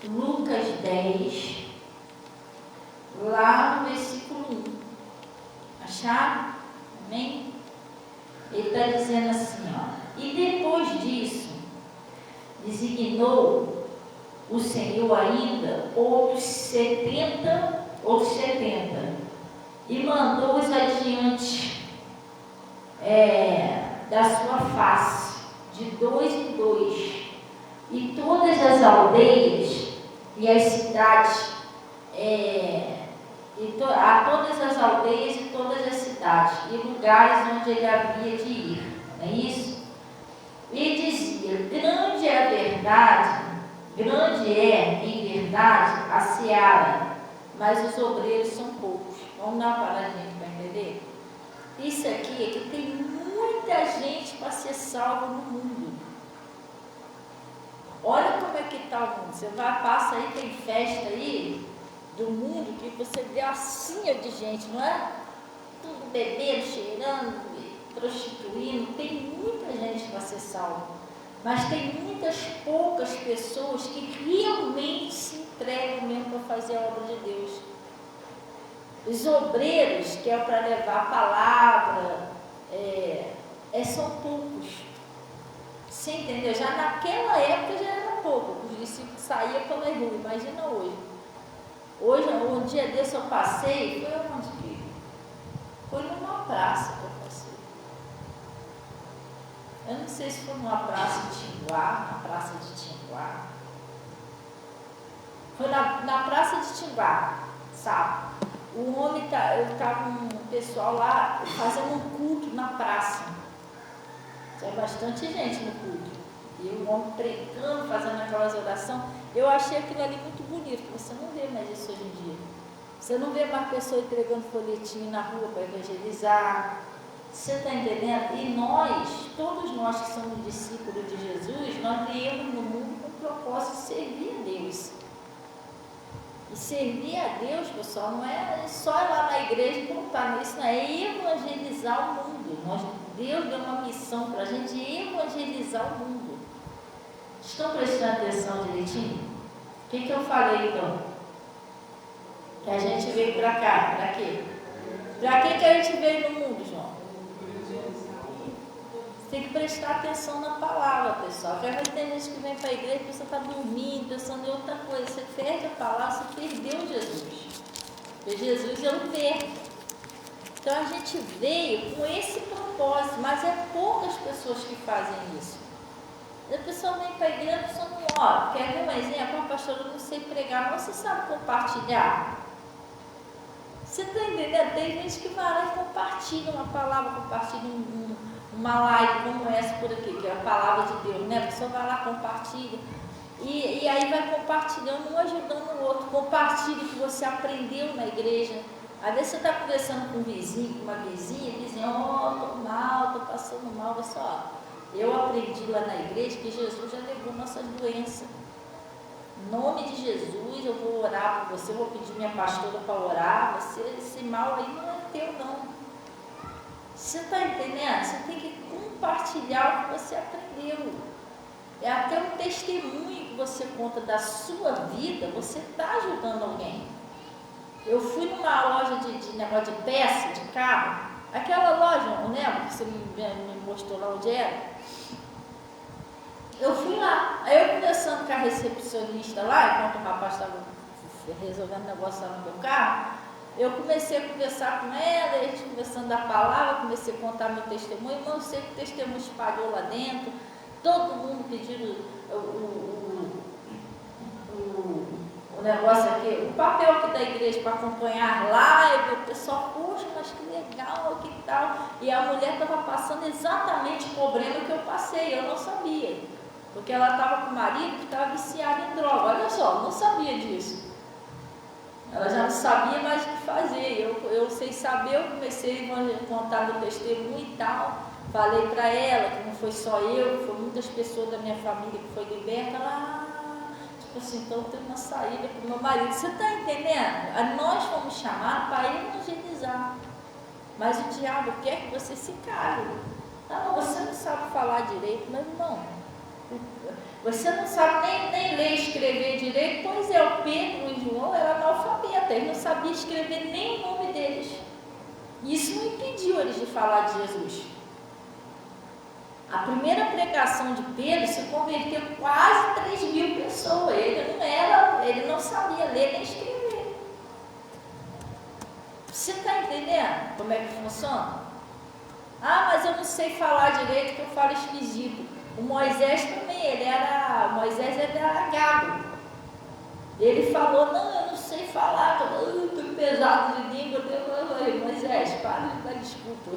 Lucas 10, lá no versículo 1. Acharam? Amém? Ele está dizendo assim, ó. E depois disso, designou o Senhor ainda outros 70, e mandou-os adiante da sua face, de 2 em 2, e todas as aldeias e as cidades, a todas as aldeias e todas as cidades, e lugares onde ele havia de ir, não é isso? E dizia, grande é, em verdade, a seara, mas os obreiros são poucos. Vamos dar uma paradinha para entender? Isso aqui é que tem muita gente para ser salva no mundo. Olha como é que está o mundo. Você passa aí, tem festa aí do mundo que você vê a cinha de gente, não é? Tudo bebendo, cheirando, prostituindo. Tem muita gente para ser salva, mas tem muitas poucas pessoas que realmente se entregam mesmo para fazer a obra de Deus. Os obreiros, que é para levar a palavra, são poucos. Você entendeu? Já naquela época já era pouco, os discípulos saíam pela rua, imagina hoje. Hoje, um dia desse eu passei, foi onde que? Foi numa praça que eu passei. Eu não sei se foi numa praça de Tinguá, na praça de Tinguá. Foi na praça de Tinguá, sabe? O homem, estava um pessoal lá fazendo um culto na praça. Tinha bastante gente no culto. E o homem pregando, fazendo aquelas orações. Eu achei aquilo ali muito bonito, porque você não vê mais isso hoje em dia. Você não vê mais pessoas entregando folhetinho na rua para evangelizar. Você está entendendo? E nós, todos nós que somos discípulos de Jesus, nós viemos no mundo com o propósito de servir a Deus. E servir a Deus, pessoal, não é só ir lá na igreja e contar isso, não é evangelizar o mundo. Deus deu uma missão para a gente evangelizar o mundo. Estão prestando atenção direitinho? O que eu falei então? Que a gente veio para cá, para quê? Para que a gente veio no mundo, João? Você tem que prestar atenção na palavra, pessoal. Porque às vezes tem gente que vem para a igreja e a pessoa está dormindo, pensando em outra coisa. Você perde a palavra, você perdeu Jesus. Porque Jesus é o verbo. Então a gente veio com esse propósito, mas é poucas pessoas que fazem isso. A pessoa vem para a igreja, a pessoa não ora. Quer ver um exemplo? Pastor, eu não sei pregar, mas você sabe compartilhar? Você está entendendo? Tem gente que vai lá e compartilha uma palavra, compartilha uma live como essa por aqui, que é a palavra de Deus, né? A pessoa vai lá, compartilha. E aí vai compartilhando, um ajudando o outro. Compartilha o que você aprendeu na igreja. Às vezes você está conversando com um vizinho, com uma vizinha, estou mal, estou passando mal. Você, eu aprendi lá na igreja que Jesus já levou nossas doenças. Em nome de Jesus, eu vou orar por você, eu vou pedir minha pastora para orar. Esse mal aí não é teu, não. Você está entendendo? Você tem que compartilhar o que você aprendeu. É até um testemunho que você conta da sua vida, você está ajudando alguém. Eu fui numa loja de negócio de peça, de carro, aquela loja, não lembra que você me mostrou lá onde era? Eu fui lá, aí eu conversando com a recepcionista lá, enquanto o rapaz estava resolvendo negócio lá no meu carro, eu comecei a conversar com ela, a gente conversando da palavra, comecei a contar meu testemunho, mas eu sei que o testemunho espalhou lá dentro, todo mundo pedindo o negócio aqui, o papel aqui da igreja para acompanhar lá, e o pessoal, poxa, mas que legal, que tal, e a mulher estava passando exatamente o problema que eu passei, eu não sabia, porque ela estava com o marido que estava viciado em droga, olha só, não sabia disso. Ela já não sabia mais o que fazer. Eu sem saber, eu comecei a contar meu testemunho e tal. Falei para ela que não foi só eu, foram muitas pessoas da minha família que foi liberta. Tipo assim, então eu tenho uma saída para o meu marido. Você está entendendo? Nós fomos chamados para evangelizar. Mas o diabo quer que você se cale. Não, você não sabe falar direito, mas não. Você não sabe nem ler e escrever direito. Pois é, o Pedro e o João eram analfabetos, eles não sabiam escrever nem o nome deles. Isso não impediu eles de falar de Jesus. A primeira pregação de Pedro se converteu quase 3.000 pessoas. Ele não sabia ler nem escrever. Você está entendendo como é que funciona? Ah, mas eu não sei falar direito, que eu falo esquisito. O Moisés também, Moisés era gago. Ele falou, não, eu não sei falar, estou pesado de língua, Moisés, para de dar desculpa.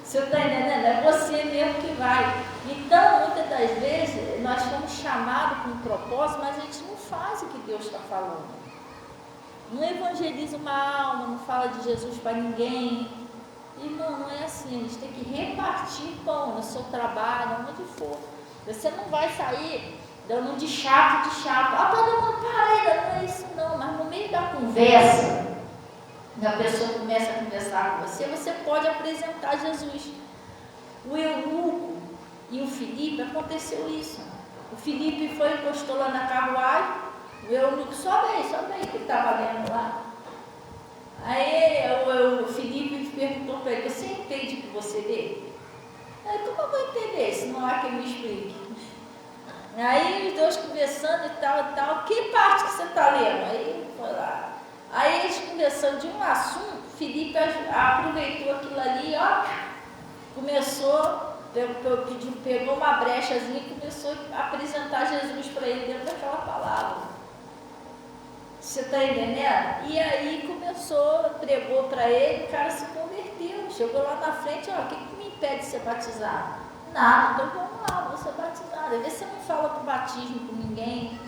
Você está entendendo? É você mesmo que vai. Então, muitas das vezes, nós somos chamados com um propósito, mas a gente não faz o que Deus está falando. Não evangeliza uma alma, não fala de Jesus para ninguém. Irmão, não é assim. A gente tem que repartir pão no seu trabalho, onde for. Você não vai sair dando de chato. Ah, para, não é isso não. Mas no meio da conversa, a pessoa começa a conversar com você, você pode apresentar Jesus. O eunuco e o Filipe, aconteceu isso. O Filipe foi, encostou lá na carruagem, o eunuco, sobe aí, que ele estava lendo lá. Aí o Filipe perguntou para ele, você entende o que você lê? Aí, como eu vou entender, se não há quem me explique? Aí os dois conversando e tal, que parte que você está lendo? Aí foi lá. Aí eles conversando de um assunto, Filipe aproveitou aquilo ali, pegou uma brechazinha e começou a apresentar Jesus para ele dentro daquela palavra. Você está entendendo? E aí pregou para ele, o cara se converteu, chegou lá na frente, o que me impede de ser batizado? Nada, então vamos lá, vou ser batizado. Às vezes você não fala do batismo com ninguém.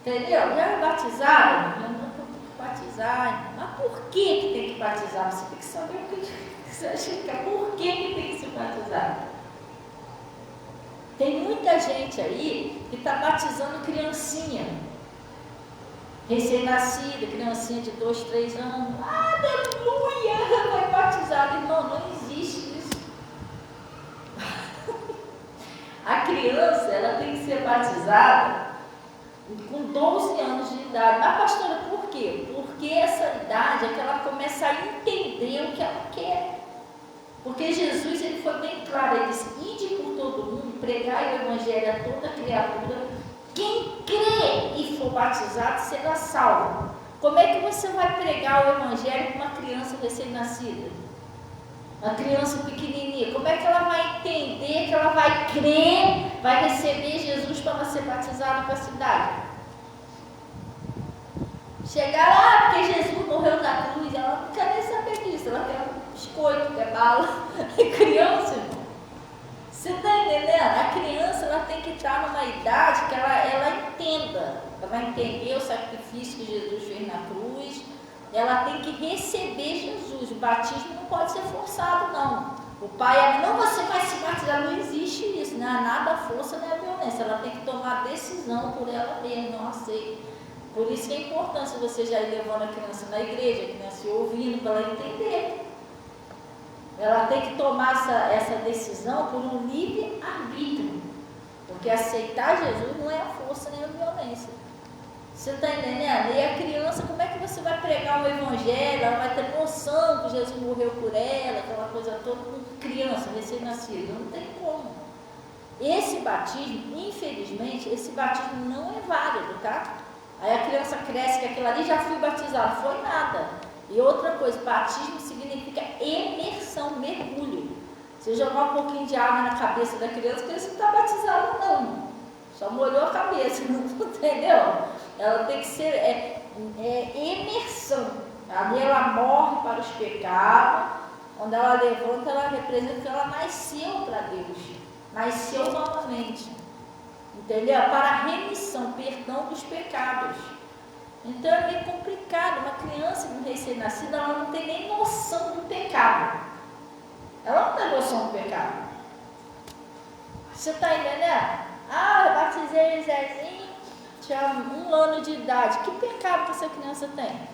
Entendeu? Já é batizado? Eu não tenho que batizar. Mas por que tem que batizar? Você tem que saber o que você acha que é. Por que tem que se batizar? Tem muita gente aí que está batizando criancinha. Recém-nascida, criancinha de 2, 3 anos. Aleluia! Vai batizar. Irmão, não existe isso. A criança, ela tem que ser batizada com 12 anos de idade. Mas, pastora, por quê? Porque essa idade é que ela começa a entender o que ela quer. Porque Jesus, ele foi bem claro, ele disse, ide por todo mundo, pregai o evangelho a toda criatura, quem crê e for batizado será salvo. Como é que você vai pregar o evangelho para uma criança recém-nascida? Uma criança pequenininha, como é que ela vai entender, que ela vai crer, vai receber Jesus para ser batizada para a cidade? Chegar lá, porque Jesus morreu na cruz, ela não quer nem saber disso, ela quer biscoito, quer bala. Criança, irmão. Você está entendendo? A criança, ela tem que estar numa idade que ela entenda, ela vai entender o sacrifício que Jesus fez na cruz. Ela tem que receber Jesus. O batismo não pode ser forçado, não. O pai, não, você vai se batizar, não existe isso, não é nada a força nem a violência. Ela tem que tomar decisão por ela mesma, não aceita. Por isso que é importante você já ir levando a criança na igreja, a criança ouvindo, para ela entender. Ela tem que tomar essa decisão por um livre-arbítrio. Porque aceitar Jesus não é a força nem a violência. Você está entendendo? E a criança, como é que você vai pregar o evangelho? Ela vai ter noção que Jesus morreu por ela, aquela coisa toda, com criança, recém-nascida. Não tem como. Esse batismo, infelizmente, esse batismo não é válido, tá? Aí a criança cresce, que aquilo ali já fui batizado, foi nada. E outra coisa, batismo significa imersão, mergulho. Você jogar um pouquinho de água na cabeça da criança, a criança não está batizada não. Só molhou a cabeça, entendeu? Ela tem que ser imersão. Ali ela morre para os pecados. Quando ela levanta, ela representa que ela nasceu para Deus. Nasceu novamente. Entendeu? Para a remissão, perdão dos pecados. Então é meio complicado. Uma criança recém-nascida, ela não tem nem noção do pecado. Ela não tem noção do pecado. Você está entendendo? Eu batizei Zezinho, tinha 1 ano de idade. Que pecado que essa criança tem?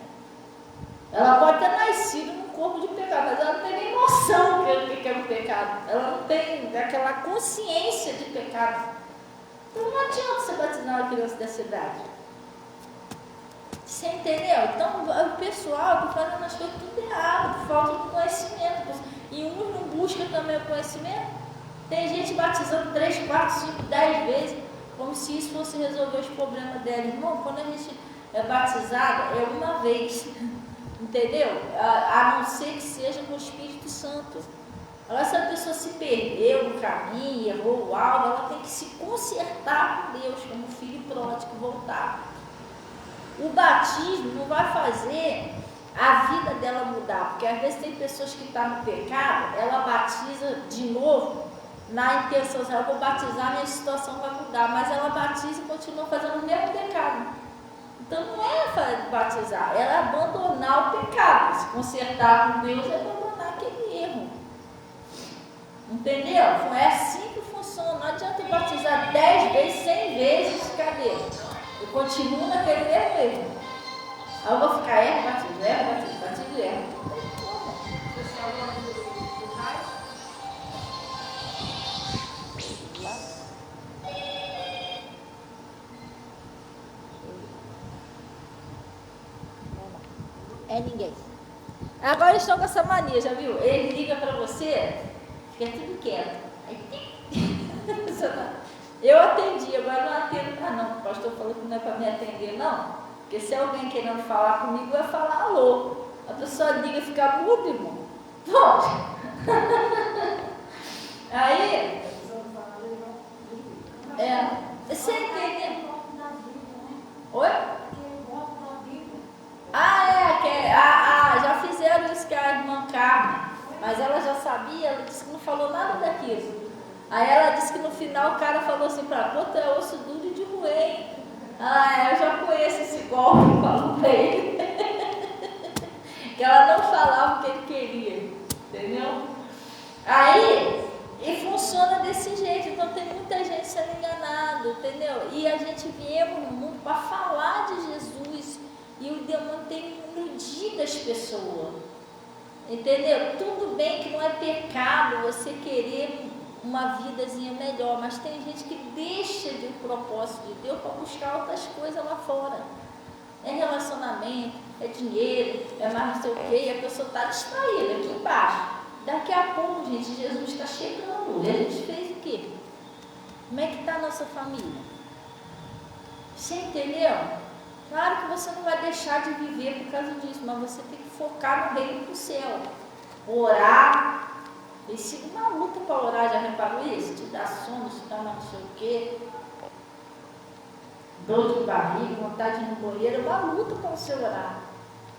Ela pode ter nascido num corpo de pecado, mas ela não tem nem noção do que é um pecado. Ela não tem aquela consciência de pecado. Então não adianta você batizar uma criança dessa idade. Você entendeu? Então o pessoal está fazendo as coisas tudo errado, falta de conhecimento. E uns não buscam também o conhecimento. Tem gente batizando 3, 4, 5, 10 vezes, como se isso fosse resolver os problemas dela. Irmão, quando a gente é batizado, é uma vez. Entendeu? A não ser que seja com o Espírito Santo. Agora, se a pessoa se perdeu no caminho, errou o alvo, ela tem que se consertar com Deus, como filho pródigo, voltar. O batismo não vai fazer a vida dela mudar, porque às vezes tem pessoas que estão no pecado, ela batiza de novo, na intenção de eu vou batizar, minha situação vai mudar, mas ela batiza e continua fazendo o mesmo pecado. Então não é batizar, é abandonar o pecado. Se consertar com Deus é abandonar aquele erro. Entendeu? É assim que funciona. Não adianta eu batizar 10 vezes, 100 vezes, cadê? Eu continuo naquele mesmo. Aí eu vou ficar batizo, batizo. Não tem como. É ninguém. Agora eles estão com essa mania, já viu? Ele liga para você, fica tudo quieto. Eu atendi, agora não atendo mais não. O pastor falou que não é para me atender não. Porque se alguém querendo falar comigo, vai falar alô. A pessoa liga e fica mudo, irmão. Pronto. Aí, você entende? Oi? Já fizeram isso com a irmã Carmen, mas ela já sabia, ela disse que não falou nada daquilo. Aí ela disse que no final o cara falou assim para ela, tu é osso duro de roer. Eu já conheço esse golpe, falou para ele. Que ela não falava o que ele queria, entendeu? Aí, e funciona desse jeito, então tem muita gente sendo enganada, entendeu? E a gente viemos no mundo para falar de Jesus. E o demônio tem iludido as pessoas, entendeu? Tudo bem que não é pecado você querer uma vidazinha melhor, mas tem gente que deixa de um propósito de Deus para buscar outras coisas lá fora. É relacionamento, é dinheiro, é mais não sei o quê, e a pessoa está distraída aqui embaixo. Daqui a pouco, gente, Jesus está chegando. E a gente fez o quê? Como é que está a nossa família? Você entendeu? Claro que você não vai deixar de viver por causa disso, mas você tem que focar no reino do céu. Orar. Esse é uma luta para orar, já reparou isso? Te dá sono, te dá não sei o quê. Dor de barriga, vontade de ir no banheiro, é uma luta para você orar.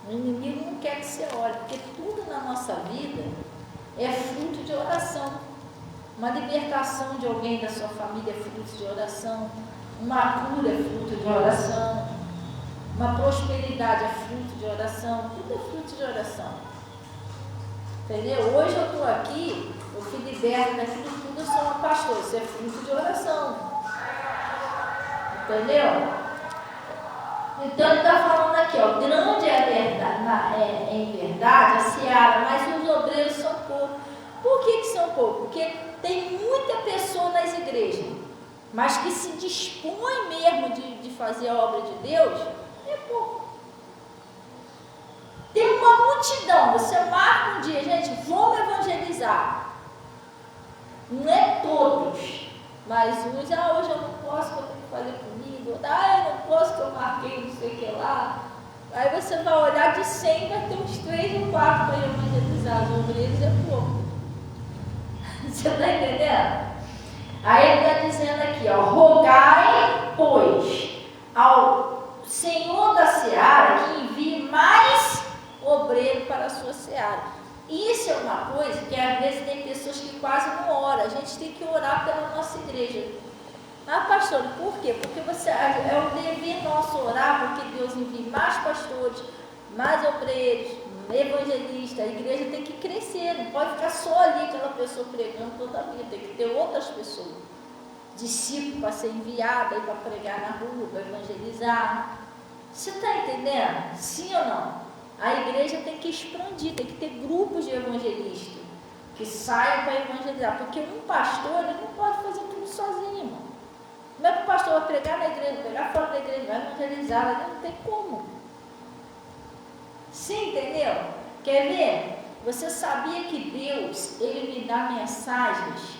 O inimigo não quer que você ore, porque tudo na nossa vida é fruto de oração. Uma libertação de alguém da sua família é fruto de oração. Uma cura é fruto de oração. Uma prosperidade é fruto de oração. Tudo é fruto de oração. Entendeu? Hoje eu estou aqui, eu fui liberta daquilo tudo, eu sou uma pastora. Isso é fruto de oração. Entendeu? Então ele está falando aqui, ó, grande é a verdade, em verdade a seara, mas os obreiros são poucos. Por que são poucos? Porque tem muita pessoa nas igrejas, mas que se dispõe mesmo de fazer a obra de Deus, é pouco. Tem uma multidão, você marca um dia, gente, vamos evangelizar. Não é todos, mas uns, hoje eu não posso, porque eu tenho que fazer comida, eu não posso, porque eu marquei não sei o que lá. Aí você vai olhar de 100, vai ter uns 3 ou 4 para evangelizar, os obreiros é pouco. Você está entendendo? Aí ele está dizendo aqui, ó, rogai, pois, ao Senhor da seara que envie mais obreiro para a sua seara. Isso é uma coisa que às vezes tem pessoas que quase não oram. A gente tem que orar pela nossa igreja. Pastor, por quê? Porque é um dever nosso orar, porque Deus envia mais pastores, mais obreiros, evangelistas. A igreja tem que crescer, não pode ficar só ali aquela pessoa pregando toda a vida, tem que ter outras pessoas, discípulos para ser enviado aí para pregar na rua, para evangelizar. Você está entendendo? Sim ou não? A igreja tem que expandir, tem que ter grupos de evangelistas que saiam para evangelizar, porque um pastor ele não pode fazer tudo sozinho, irmão. Como é que o pastor vai pregar na igreja, pregar fora da igreja, vai evangelizar? Ele não tem como. Sim, entendeu? Quer ver? Você sabia que Deus, Ele me dá mensagens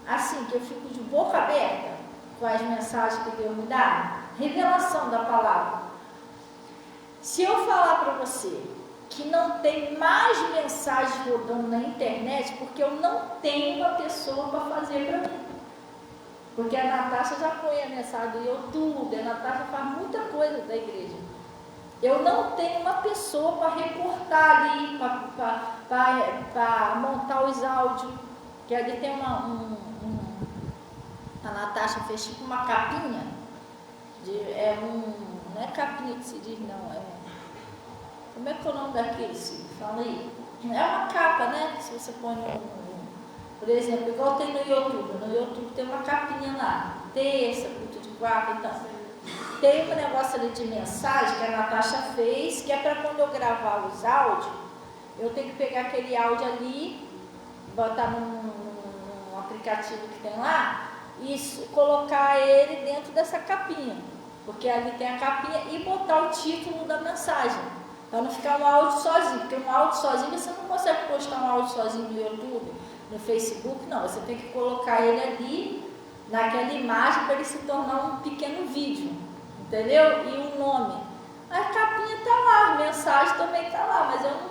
assim, que eu fico de boca aberta com as mensagens que Deus me dá? Revelação da palavra. Se eu falar para você que não tem mais mensagens rodando na internet, porque eu não tenho uma pessoa para fazer para mim. Porque a Natasha já põe a mensagem do YouTube, a Natasha faz muita coisa da igreja. Eu não tenho uma pessoa para recortar ali, para montar os áudios. Que ali tem a Natasha fez tipo uma capinha. Não é capinha que se diz, não. Como é que é o nome daquele, Cid? Fala aí. É uma capa, né? Se você põe por exemplo, igual tem no YouTube. No YouTube tem uma capinha lá. Terça, culto de quarta, então. Tem um negócio ali de mensagem que a Natasha fez, que é para quando eu gravar os áudios, eu tenho que pegar aquele áudio ali, botar num aplicativo que tem lá, e colocar ele dentro dessa capinha. Porque ali tem a capinha e botar o título da mensagem. Para não ficar um áudio sozinho, porque um áudio sozinho você não consegue postar um áudio sozinho no YouTube, no Facebook, não. Você tem que colocar ele ali, naquela imagem, para ele se tornar um pequeno vídeo, entendeu? E o nome. A capinha está lá, a mensagem também está lá, mas eu não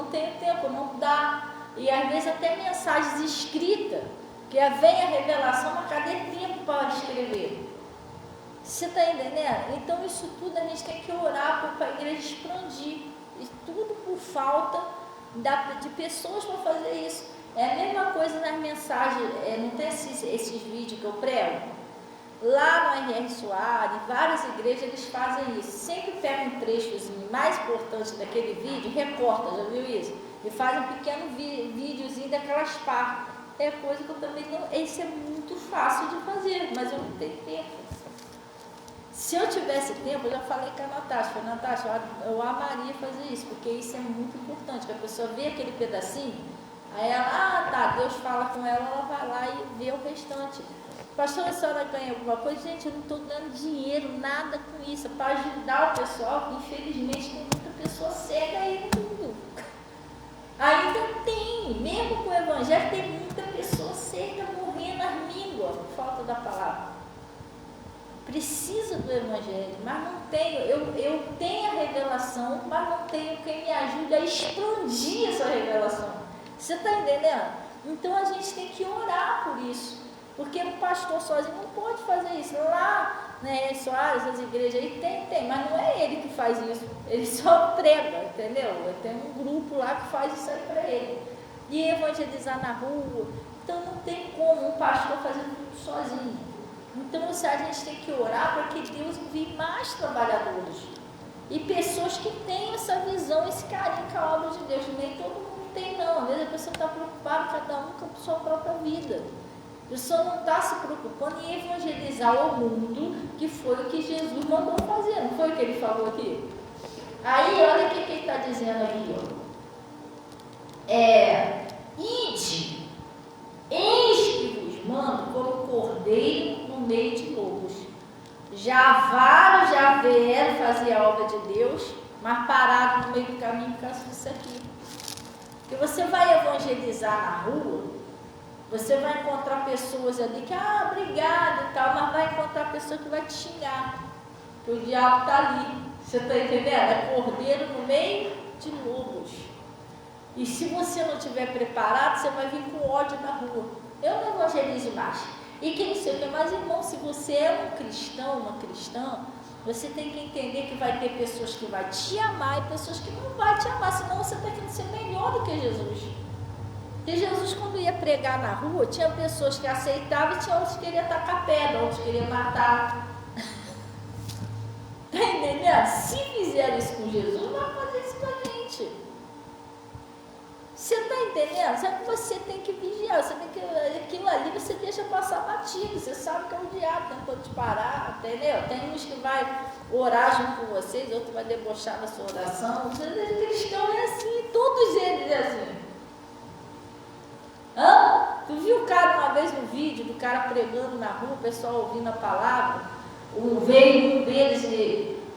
tenho tempo, não dá. E às vezes até mensagens escritas, que vem a revelação, mas cadê tempo para escrever? Você está entendendo? Então isso tudo a gente tem que orar para a igreja expandir. E tudo por falta de pessoas para fazer isso. É a mesma coisa nas mensagens, não tem esses vídeos que eu prego? Lá no R.R. Soares, em várias igrejas eles fazem isso. Sempre pegam um trechozinho mais importante daquele vídeo, recorta, já viu isso? E fazem um pequeno videozinho daquelas partes. É coisa que eu também não... Isso é muito fácil de fazer, mas eu não tenho tempo. Se eu tivesse tempo, eu já falei com a Natasha. Falei, Natasha, eu amaria fazer isso, porque isso é muito importante, que a pessoa vê aquele pedacinho, aí ela, tá, Deus fala com ela vai lá e vê o restante. Pastor, a senhora ganha alguma coisa? Gente, eu não estou ganhando dinheiro, nada com isso, para ajudar o pessoal. Infelizmente tem muita pessoa cega aí no mundo. Ainda tem, mesmo com o evangelho, tem muita pessoa cega morrendo às mínguas, por falta da palavra. Precisa do evangelho, mas não tenho, eu tenho a revelação, mas não tenho quem me ajude a expandir essa revelação. Você está entendendo? Então a gente tem que orar por isso, porque o pastor sozinho não pode fazer isso. Lá, né, Soares, as igrejas aí tem, mas não é ele que faz isso, ele só prega, entendeu? Tem um grupo lá que faz isso aí para ele. E evangelizar na rua, então não tem como um pastor fazer tudo sozinho. Então a gente tem que orar para que Deus envie mais trabalhadores e pessoas que tenham essa visão, esse carinho com a obra de Deus. Nem todo mundo tem, não. Às vezes a pessoa está preocupada, cada um com a sua própria vida. A pessoa não está se preocupando em evangelizar o mundo, que foi o que Jesus mandou fazer, não foi o que ele falou aqui? Aí olha o que ele está dizendo aqui, ide, eis que vos mando como cordeiro no meio de lobos. Já vieram fazer a obra de Deus, mas pararam no meio do caminho por causa disso aqui. Porque você vai evangelizar na rua, você vai encontrar pessoas ali que, obrigado e tal, mas vai encontrar pessoa que vai te xingar, que o diabo está ali. Você está entendendo? É cordeiro no meio de lobos. E se você não estiver preparado, você vai vir com ódio na rua. Eu não evangelizo mais. E quem sei, mas irmão, se você é um cristão, uma cristã, você tem que entender que vai ter pessoas que vão te amar e pessoas que não vão te amar, senão você está querendo ser melhor do que Jesus. E Jesus, quando ia pregar na rua, tinha pessoas que aceitavam e tinha outros que queriam tacar pedra, outros queriam matar. Está entendendo? Se fizeram isso com Jesus, vai fazer isso com a gente. Você está entendendo? Sabe que você tem que vigiar, você tem que, aquilo ali você deixa passar batido, você sabe que é o diabo tentando te parar, entendeu? Tem uns que vai orar junto com vocês, outro vai debochar da sua oração. Os cristãos é assim, todos eles é assim. Tu viu o cara uma vez no vídeo do cara pregando na rua, o pessoal ouvindo a palavra? Veio um deles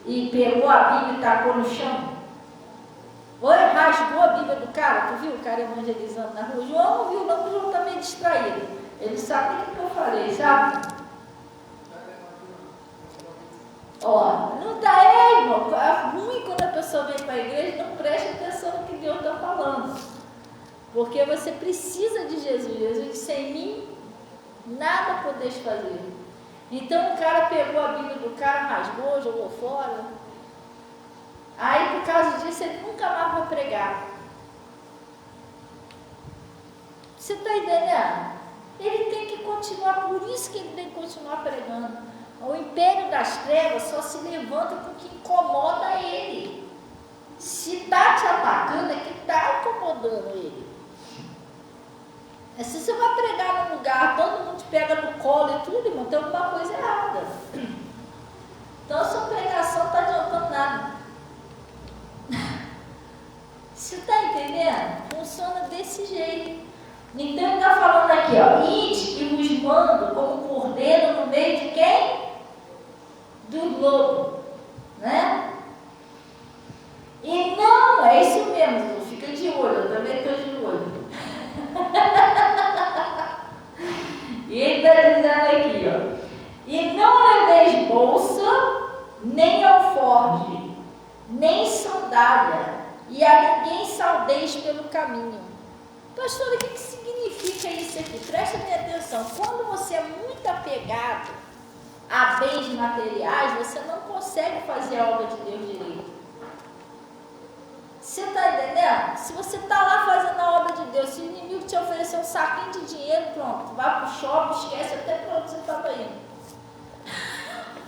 e pegou a Bíblia e tacou no chão. Rasgou a Bíblia do cara. Tu viu o cara evangelizando na rua? João não viu, não, porque o João está meio distraído. Ele sabe o que eu falei, sabe? Não dá, irmão. É ruim quando a pessoa vem para a igreja, não preste atenção no que Deus está falando. Porque você precisa de Jesus. Jesus disse: sem mim, nada podeis fazer. Então o cara pegou a Bíblia do cara, rasgou, jogou fora. Aí por causa disso ele nunca mais vai pregar. Você está entendendo? Ele tem que continuar, por isso que ele tem que continuar pregando. O império das trevas só se levanta com o que incomoda ele. Se está te atacando, é que está incomodando ele. Se você vai pregar num lugar, todo mundo te pega no colo e tudo, irmão, tem alguma coisa errada. Então a sua pregação não está adiantando nada. Você está entendendo? Funciona desse jeito. Então ele está falando aqui, ide que vos mando como cordeiro no meio de quem? Do lobo, né? E não, é isso mesmo, fica de olho, eu também estou de olho. E ele está dizendo aqui, e não leveis bolsa, nem alforje, nem sandália, e a ninguém saudeis pelo caminho. Pastora, o que significa isso aqui? Presta bem atenção. Quando você é muito apegado a bens materiais, você não consegue fazer a obra de Deus direito. Você está entendendo? Se você está lá fazendo a obra de Deus, se o inimigo te oferecer um saquinho de dinheiro, pronto, vai para o shopping, esquece até para onde você estava indo.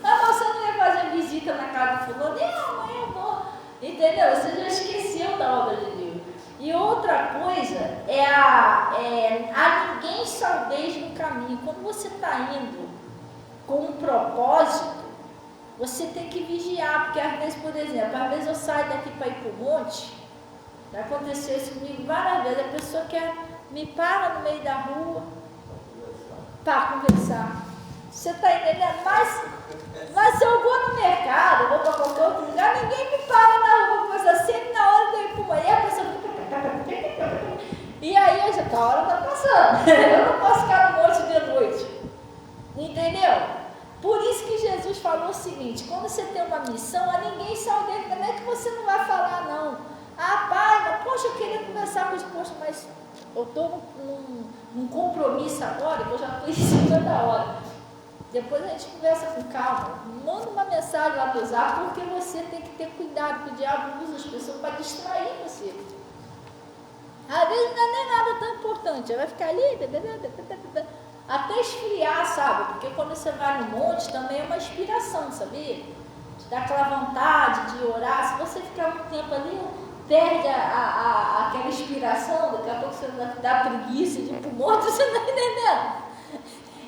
Mas você não ia fazer visita na casa do fulano, amanhã eu vou. Entendeu? Você já esqueceu da obra de Deus. E outra coisa é a ninguém saudeis no caminho. Quando você está indo com um propósito, você tem que vigiar, porque às vezes, por exemplo, às vezes eu saio daqui para ir para o monte, já aconteceu isso comigo várias vezes, a pessoa me para no meio da rua para conversar. Você está entendendo? Mas se eu vou no mercado, vou para qualquer outro lugar, ninguém me para na rua, coisa sempre na hora de eu ir para o banheiro, a pessoa fica... E aí eu já tá, a hora está passando. Eu não posso ficar no monte de noite. Entendeu? Por isso que Jesus falou o seguinte: quando você tem uma missão, a ninguém saudeia. Não é que você não vai falar, não. Pai, poxa, eu queria conversar com os postos, mas eu estou num compromisso agora, que eu já estou em cima da hora. Depois a gente conversa com calma. Manda uma mensagem lá para usar, porque você tem que ter cuidado, porque o diabo usa as pessoas para distrair você. Às vezes não é nem nada tão importante, vai ficar ali, até esfriar, sabe? Porque quando você vai no monte também é uma inspiração, sabia? Te dá aquela vontade de orar. Se você ficar muito tempo ali, perde aquela inspiração, daqui a pouco você vai dar preguiça de ir pro monte, você não está entendendo?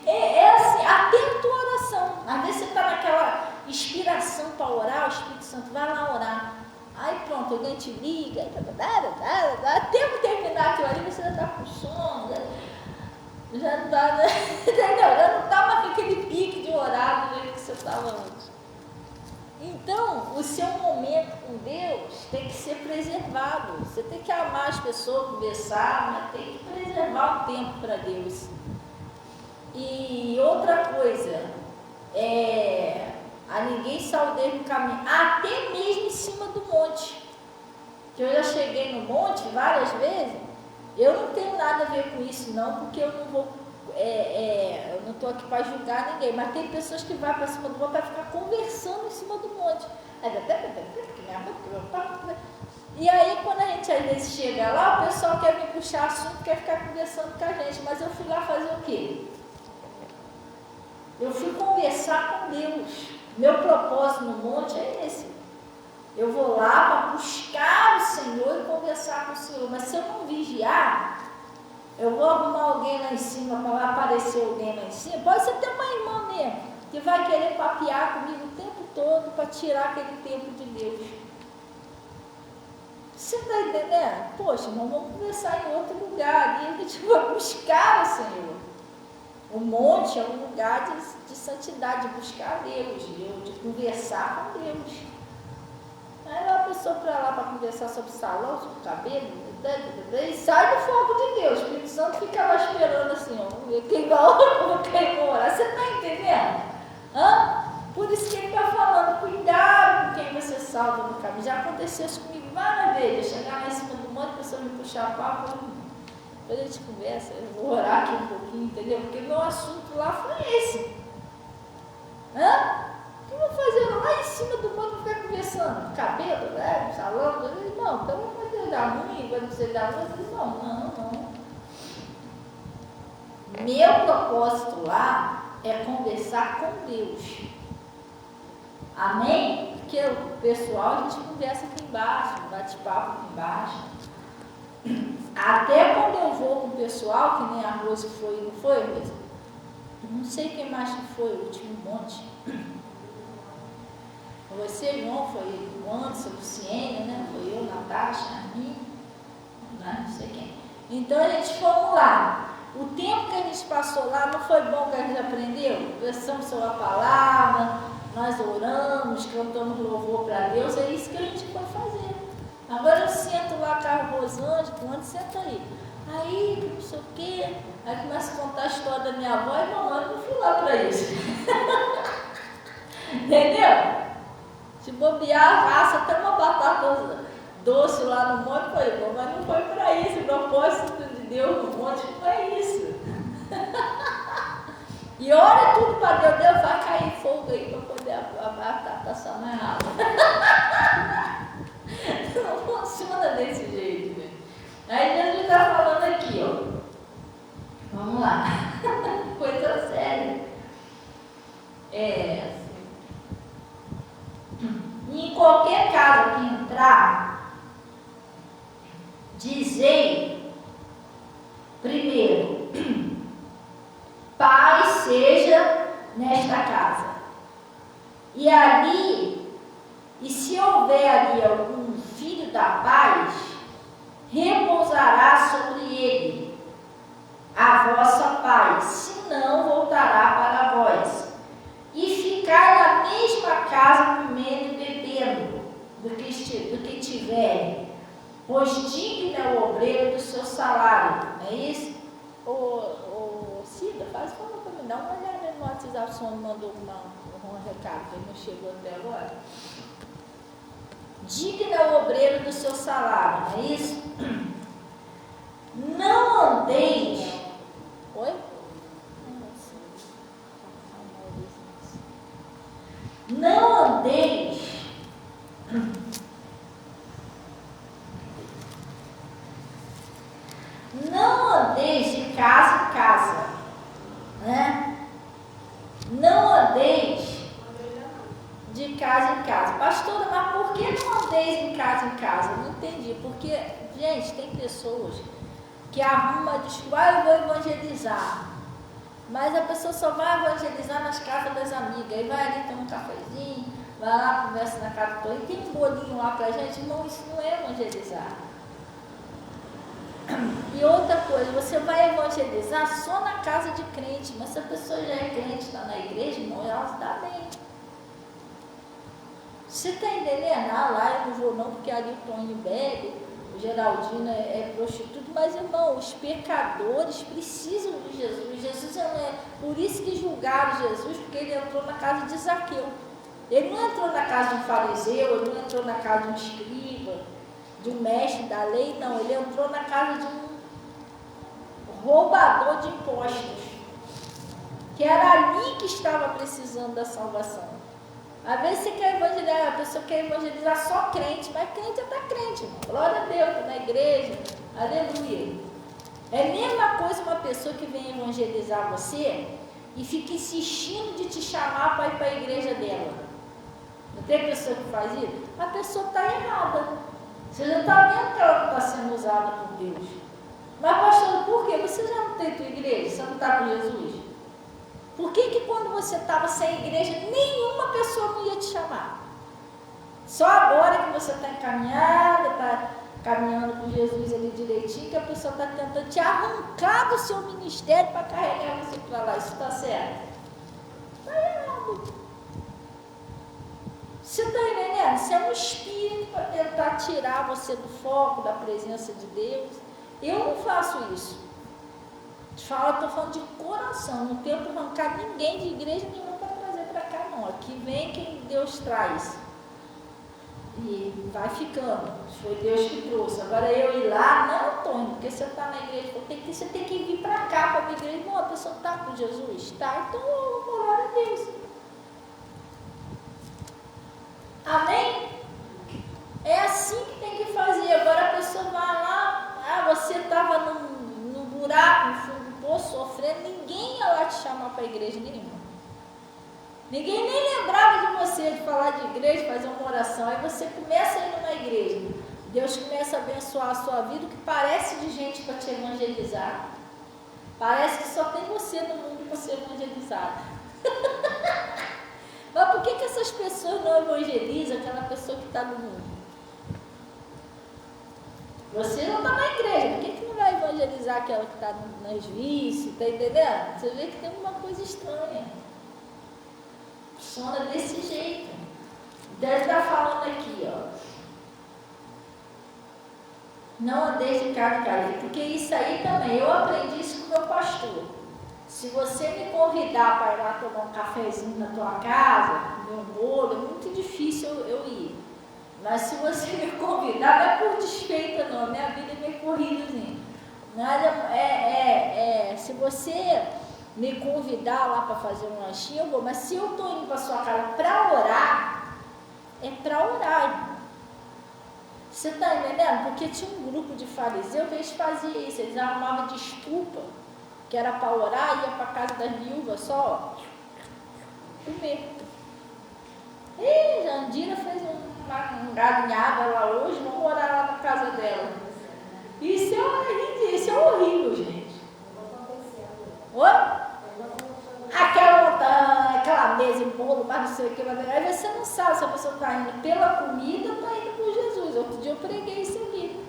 É assim, até a tua oração. Às vezes você está naquela inspiração para orar, o Espírito Santo vai lá orar. Aí pronto, alguém te liga, até terminar aquilo ali, você já está com sono, já não está, entendeu? Já não está mais com aquele pique de orar do jeito que você estava antes. Então, o seu momento com Deus tem que ser preservado. Você tem que amar as pessoas, conversar, mas tem que preservar o tempo para Deus. E outra coisa, a ninguém saudeia no caminho, até mesmo em cima do monte. Que eu já cheguei no monte várias vezes, eu não tenho nada a ver com isso não, porque eu não vou, eu não estou aqui para julgar ninguém, mas tem pessoas que vão para cima do monte para ficar conversando em cima do monte. E aí quando a gente às vezes chega lá, o pessoal quer vir puxar assunto, quer ficar conversando com a gente, mas eu fui lá fazer o quê? Eu fui conversar com Deus. Meu propósito no monte é esse. Eu vou lá para buscar o Senhor e conversar com o Senhor. Mas se eu não vigiar, eu vou arrumar alguém lá em cima, para aparecer alguém lá em cima. Pode ser até uma irmã mesmo, que vai querer papear comigo o tempo todo para tirar aquele tempo de Deus. Você está entendendo? Poxa, irmão, vamos conversar em outro lugar. E a gente vai buscar o Senhor. O monte é um lugar de santidade, de buscar Deus, de conversar com Deus. Aí vai a pessoa para lá para conversar sobre salão, sobre cabelo, e sai do fogo de Deus. O Espírito Santo fica lá esperando assim, ó, vamos ver quem vai orar. Você está entendendo? Por isso que ele está falando, cuidado com quem você salva no caminho. Já aconteceu isso comigo várias vezes. Eu chegar lá em cima do monte, a pessoa me puxar a papo, depois a gente conversa, eu vou orar aqui um pouquinho, entendeu? Porque meu assunto lá foi esse. O que eu vou fazer lá em cima do monte para ficar conversando? Cabelo, né? Salão? Não, pelo amor de Deus, dá ruim, vai você dar ruim. Não. Meu propósito lá é conversar com Deus. Amém? Porque o pessoal, a gente conversa aqui embaixo, bate papo aqui embaixo. Até quando eu vou com o pessoal, que nem a Rose foi, não foi, Rose? Não sei quem mais que foi, o último monte. Você, João, foi o Anderson, o Luciene, né? Foi eu, Natasha, a mim, não sei quem. Então a gente fomos lá. O tempo que a gente passou lá não foi bom que a gente aprendeu? Conversamos sobre a palavra, nós oramos, cantamos louvor para Deus, é isso que a gente foi fazer. Agora eu sento lá com a Rosângela, quando senta aí, não sei o quê, aí começa a contar a história da minha avó e mamãe, não fui lá para isso. Entendeu? Se bobear, faça até uma batata doce lá no monte, foi bom, mas não foi para isso. O propósito de Deus no monte não é isso. E olha tudo para Deus, Deus vai cair fogo aí para poder a batata assar mais rápido. Não funciona desse jeito, né? Aí Jesus está falando aqui, ó. Vamos lá. Coisa séria. Em qualquer casa que entrar, dizei primeiro, paz seja nesta casa. E se houver ali algum filho da paz, repousará sobre ele a vossa paz, senão voltará para vós. E ficar na mesma casa comendo e bebendo do que tiverem, pois digno é o obreiro do seu salário. Não é isso? Cida, faz favor para mim, dá uma olhada no WhatsApp, o senhor mandou um recado que não chegou até agora. Digno é o obreiro do seu salário, não é isso? Não andeis. Oi? Não andeis de casa em casa, né? Não andeis de casa em casa. Pastora, mas por que não andeis em casa em casa? Eu não entendi. Porque, gente, tem pessoas que arrumam desculpa, eu vou evangelizar. Mas a pessoa só vai evangelizar nas casas das amigas. Aí vai ali, toma um cafezinho, vai lá, conversa na casa toda. E tem um bolinho lá pra gente. Irmão, isso não é evangelizar. E outra coisa, você vai evangelizar só na casa de crente. Mas se a pessoa já é crente, está na igreja, irmão, ela está bem. Você está entendendo? Lá eu não vou não, porque ali o Toninho bebe, o Geraldino é prostituto, mas irmão, os pecadores precisam de Jesus. Jesus por isso que julgaram Jesus, porque ele entrou na casa de Zaqueu. Ele não entrou na casa de um fariseu, ele não entrou na casa de um escriba, de um mestre da lei, não. Ele entrou na casa de um roubador de impostos, que era ali que estava precisando da salvação. Às vezes você quer evangelizar, a pessoa quer evangelizar só crente, mas crente está crente, irmão. Glória a Deus, está na igreja, aleluia. É a mesma coisa uma pessoa que vem evangelizar você e fica insistindo de te chamar para ir para a igreja dela. Não tem pessoa que faz isso? A pessoa está errada. Você já está vendo que ela não está sendo usada por Deus. Mas pastor, por quê? Você já não tem tua igreja? Você não está com Jesus? Por que quando você estava sem igreja, nenhuma pessoa não ia te chamar? Só agora que você está encaminhada, está caminhando com Jesus ali direitinho, que a pessoa está tentando te arrancar do seu ministério para carregar você para lá. Isso está certo? Está errado. Você está entendendo? Isso é um espírito para tentar tirar você do foco da presença de Deus. Eu não faço isso. Estou falando de coração. Não tento arrancar ninguém de igreja nenhuma para trazer para cá, não. Aqui vem quem Deus traz. E vai ficando. Foi Deus que trouxe. Agora eu ir lá, não, Antônio, porque você está na igreja. Você tem que vir para cá, para a igreja. Não, a pessoa está com Jesus? Está, então glória a Deus. Amém? É assim que tem que fazer. Agora a pessoa vai lá, você estava num buraco, no fundo do poço, sofrendo, ninguém ia lá te chamar para a igreja nenhuma. Ninguém nem lembrava de você, de falar de igreja, fazer uma oração. Aí você começa a ir numa igreja. Deus começa a abençoar a sua vida, que parece de gente para te evangelizar. Parece que só tem você no mundo para ser evangelizado. Mas por que essas pessoas não evangelizam aquela pessoa que está no mundo? Você não está na igreja, por que não vai evangelizar aquela que está nas vícios? Está entendendo? Você vê que tem uma coisa estranha. Funciona desse jeito. Deve estar falando aqui, ó. Não andeis de carne em carne, porque isso aí também, eu aprendi isso com o meu pastor. Se você me convidar para ir lá tomar um cafezinho na tua casa, comer um bolo, é muito difícil eu ir. Mas se você me convidar, não é por desfeita não, minha vida é meio corridazinha. Se você me convidar lá para fazer um lanchinho, eu vou. Mas se eu estou indo para a sua casa para orar, é para orar, irmão. Você está entendendo? Porque tinha um grupo de fariseus que eles faziam isso, eles arrumavam desculpa, que era para orar, ia para a casa das viúvas só comer. E a Andira fez uma galinhada lá hoje, vamos orar lá na casa dela. Isso é horrível, gente. Oi? Aquela mesa em bolo, mas não sei o que, aí você não sabe se a pessoa está indo pela comida ou está indo por Jesus. Outro dia eu preguei isso aqui.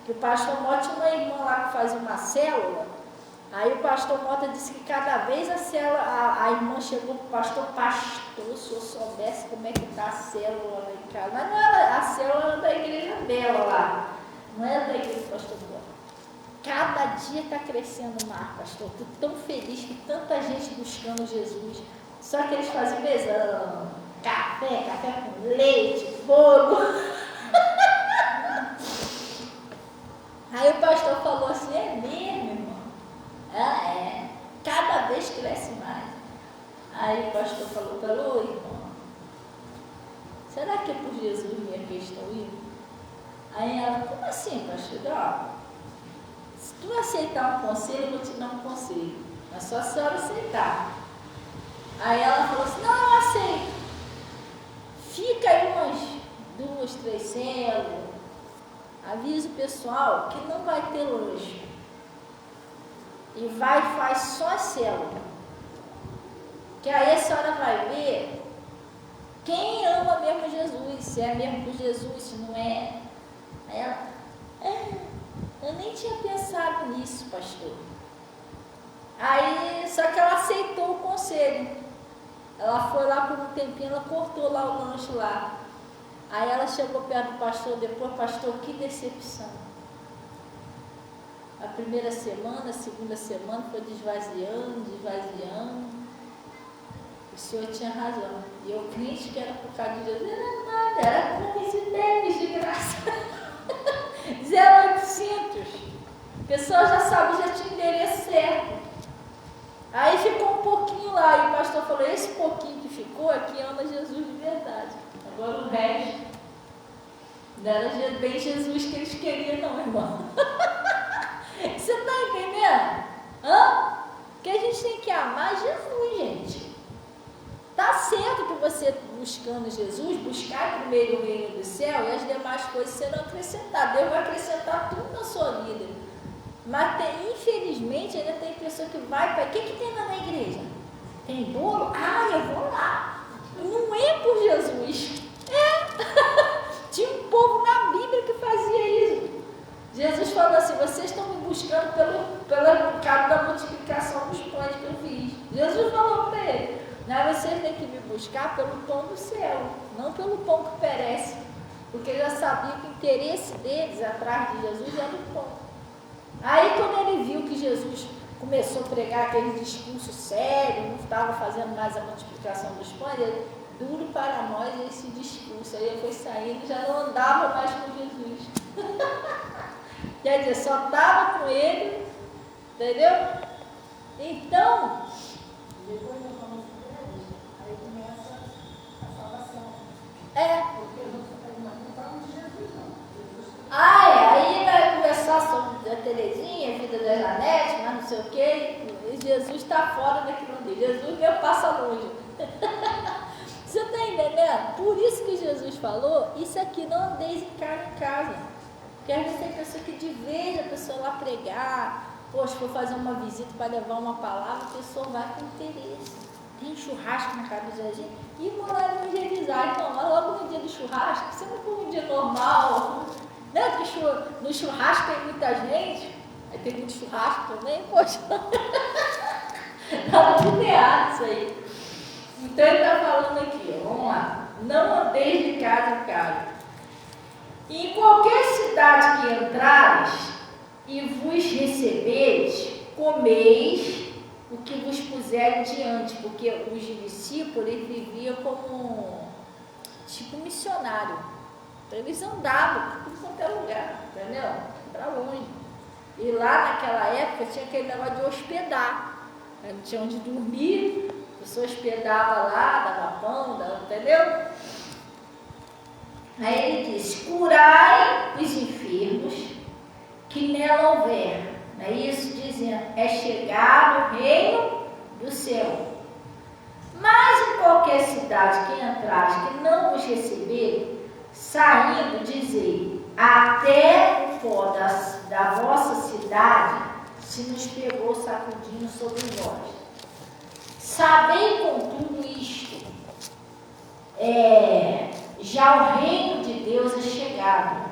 Que o pastor Mota tinha uma irmã lá que fazia uma célula. Aí o pastor Mota disse que cada vez a irmã chegou para o pastor, se eu soubesse como é que está a célula lá em casa. Mas não era, a célula era da igreja dela lá, não era da igreja do pastor Mota. Cada dia está crescendo mais, pastor. Estou tão feliz que tanta gente buscando Jesus. Só que eles faziam mesão, café com leite, bolo. Aí o pastor falou assim, é mesmo, irmão? É. Cada vez cresce mais. Aí o pastor falou para ela, irmão, será que é por Jesus mesmo que eles estão indo? Aí ela, como assim, pastor? Se tu aceitar um conselho, eu vou te dar um conselho. É só a senhora aceitar. Aí ela falou assim, não, eu aceito. Fica aí umas 2, 3 células. Avisa o pessoal que não vai ter lanche. E faz só a célula. Que aí a senhora vai ver quem ama mesmo Jesus. Se é mesmo por Jesus, se não é. Aí ela, eu nem tinha pensado nisso, pastor. Aí, só que ela aceitou o conselho. Ela foi lá por um tempinho, ela cortou lá o lanche lá. Aí ela chegou perto do pastor depois, pastor, que decepção. A primeira semana, a segunda semana foi desvaziando. O senhor tinha razão. E eu crente que era por causa de Jesus, não era nada, era coincidência de graça. 0800. A pessoa já sabe, já tinha endereço certo. Aí ficou um pouquinho lá, e o pastor falou, esse pouquinho que ficou aqui ama Jesus de verdade. Agora o resto não era bem Jesus que eles queriam não, irmão. Você está entendendo? Porque a gente tem que amar Jesus, gente. Tá certo que você buscando Jesus, buscar primeiro o reino do céu e as demais coisas serão acrescentadas. Deus vai acrescentar tudo na sua vida. Mas infelizmente ainda tem pessoa que vai para... O que tem lá na igreja? Tem bolo? Ah, eu vou lá. Não é por Jesus. Tinha um povo na Bíblia que fazia isso. Jesus falou assim: vocês estão me buscando pelo cabo da multiplicação dos pães que eu fiz. Jesus falou para ele: não, vocês têm que me buscar pelo pão do céu, não pelo pão que perece. Porque ele já sabia que o interesse deles atrás de Jesus era o pão. Aí quando ele viu que Jesus começou a pregar aquele discurso sério, não estava fazendo mais a multiplicação dos pães, ele, duro para nós esse discurso. Aí ele foi saindo e já não andava mais com Jesus. Quer dizer, só estava com ele, entendeu? Então, depois da famosa igreja, aí começa a salvação. Porque não falamos de Jesus, não. Aí vai conversar sobre a Terezinha, a vida da Janete, mas não sei o quê, e Jesus está fora daquilo ali. Jesus meu passa longe. Você está entendendo? Por isso que Jesus falou, isso aqui, não andeis em casa. Porque às vezes tem pessoa que de vez a pessoa lá pregar, poxa, for fazer uma visita para levar uma palavra, a pessoa vai com interesse. Tem churrasco na casa da gente e morar no evangelizar. Então, lá logo no dia do churrasco, você não for um dia normal, né? Porque no churrasco tem muita gente, aí tem muito churrasco também, poxa. Tá tudo errado isso aí. Então ele está falando aqui, ó, vamos lá. Não andeis de casa em casa. Em qualquer cidade que entrares e vos receberes, comeis o que vos puserem diante, porque os discípulos eles viviam como tipo missionário. Então eles andavam por tudo quanto é lugar, entendeu? Para longe. E lá naquela época tinha aquele negócio de hospedar. Não tinha onde dormir, a pessoa hospedava lá, dava pão, entendeu? Aí ele diz: curai os enfermos que nela houver. Não é isso? Dizendo, é chegar o reino do céu. Mas em qualquer cidade que entrares que não vos receber, saindo, dizei, até o pó da vossa cidade se nos pegou sacudindo sobre nós. Sabei contudo isto, já o reino de Deus é chegado.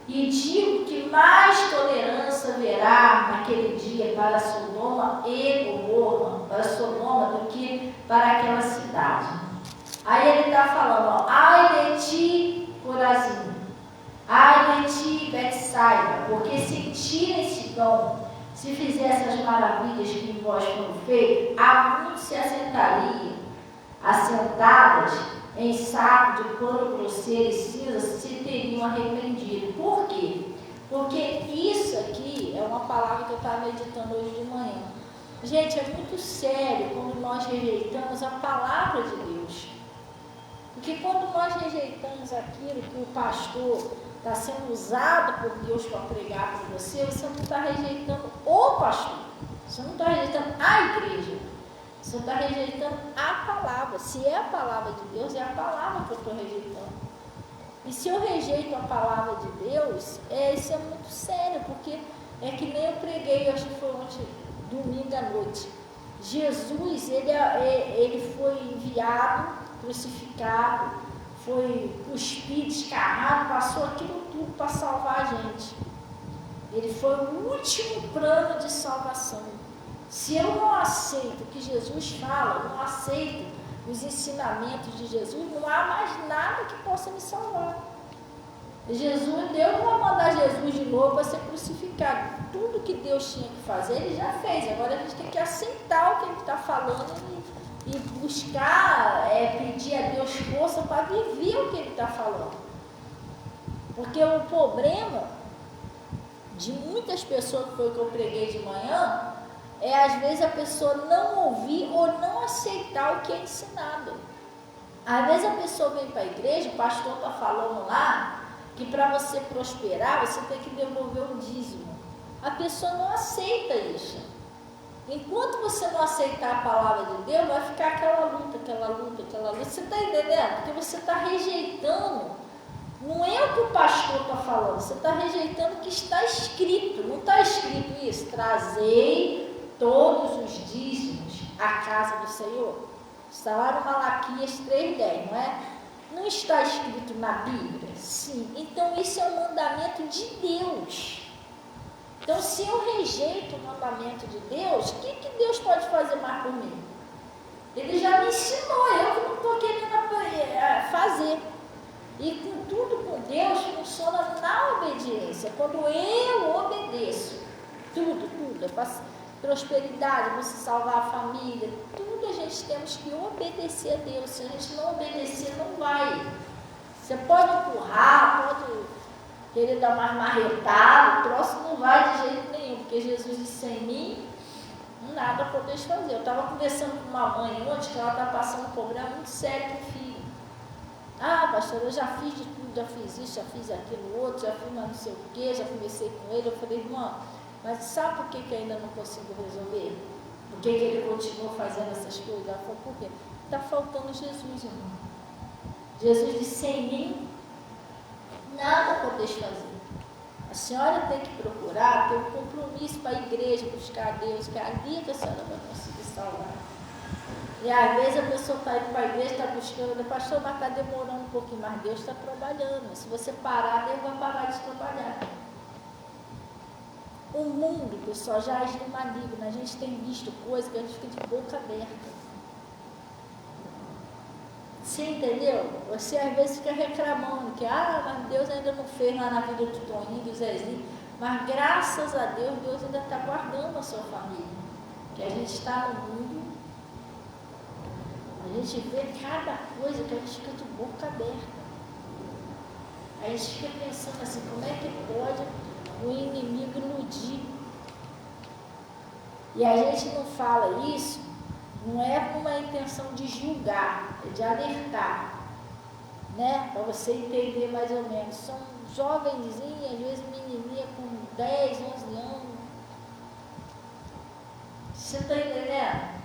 E digo que mais tolerância haverá naquele dia para Sodoma e Gomorra, para Sodoma, do que para aquela cidade. Aí ele está falando, ó, ai de ti, Corazim, ai de ti, Betsaida, porque se Tiro e Sidom se fizesse as maravilhas que em vós foram feitas, há muitos se assentadas em saco de pano grosseiro e cinza, se teriam arrependido. Por quê? Porque isso aqui é uma palavra que eu estava meditando hoje de manhã. Gente, é muito sério quando nós rejeitamos a palavra de Deus. Porque quando nós rejeitamos aquilo que o pastor está sendo usado por Deus para pregar para você, você não está rejeitando o pastor, você não está rejeitando a igreja, você está rejeitando a palavra. Se é a palavra de Deus, é a palavra que eu estou rejeitando. E se eu rejeito a palavra de Deus, isso é muito sério, porque é que nem eu preguei, acho que foi ontem, domingo à noite. Jesus, ele foi enviado, crucificado, foi cuspido, escarrado, passou aquilo tudo para salvar a gente. Ele foi o último plano de salvação. Se eu não aceito o que Jesus fala, não aceito os ensinamentos de Jesus, não há mais nada que possa me salvar. Deus não vai mandar Jesus de novo para ser crucificado. Tudo que Deus tinha que fazer, Ele já fez. Agora a gente tem que aceitar o que Ele está falando e buscar, pedir a Deus força para viver o que Ele está falando. Porque o problema de muitas pessoas, que foi o que eu preguei de manhã, às vezes a pessoa não ouvir ou não aceitar o que é ensinado. Às vezes a pessoa vem para a igreja, o pastor está falando lá, que para você prosperar, você tem que devolver um dízimo. A pessoa não aceita isso. Enquanto você não aceitar a palavra de Deus, vai ficar aquela luta. Você está entendendo? Porque você está rejeitando. Não é o que o pastor está falando, você está rejeitando o que está escrito. Não está escrito isso. Trazei todos os dízimos à casa do Senhor? Está lá no Malaquias 3,10, não é? Não está escrito na Bíblia? Sim. Então isso é um mandamento de Deus. Então se eu rejeito o mandamento de Deus, o que Deus pode fazer mais por mim? Ele já me ensinou, eu que não estou querendo fazer. E com tudo com Deus funciona na obediência. Quando eu obedeço, tudo, prosperidade, você salvar a família, tudo a gente temos que obedecer a Deus. Se a gente não obedecer, não vai. Você pode empurrar, pode querer dar mais marretada, o próximo não vai de jeito nenhum, porque Jesus disse: sem mim, nada podeis fazer. Eu estava conversando com uma mãe ontem, que ela está passando um problema muito sério com o filho. Ah, pastor, eu já fiz de tudo, já fiz isso, já fiz aquilo outro, já fiz não sei o quê, já conversei com ele. Eu falei: irmã, mas sabe por que ainda não consigo resolver? Por que ele continua fazendo essas coisas? Ela falou: por quê? Está faltando Jesus, irmão. Jesus disse: sem mim, nada podeis fazer. A senhora tem que procurar ter um compromisso para a igreja, buscar a Deus, que é ali que a senhora vai conseguir salvar. E às vezes a pessoa está indo para a igreja, está buscando, pastor, mas está demorando um pouquinho, mas Deus está trabalhando. Se você parar, Deus vai parar de trabalhar. O mundo, pessoal, já age no maligno. A gente tem visto coisas que a gente fica de boca aberta. Você entendeu? Você às vezes fica reclamando que, mas Deus ainda não fez lá na vida do Toninho, do Zezinho. Mas graças a Deus, Deus ainda está guardando a sua família. Que a gente está no mundo, a gente vê cada coisa que a gente fica de boca aberta. A gente fica pensando assim: como é que pode o inimigo iludir? E a gente não fala isso, não é com uma intenção de julgar, é de alertar, né? Para você entender mais ou menos. São jovenzinhas, às vezes menininha com 10, 11 anos. Você está entendendo?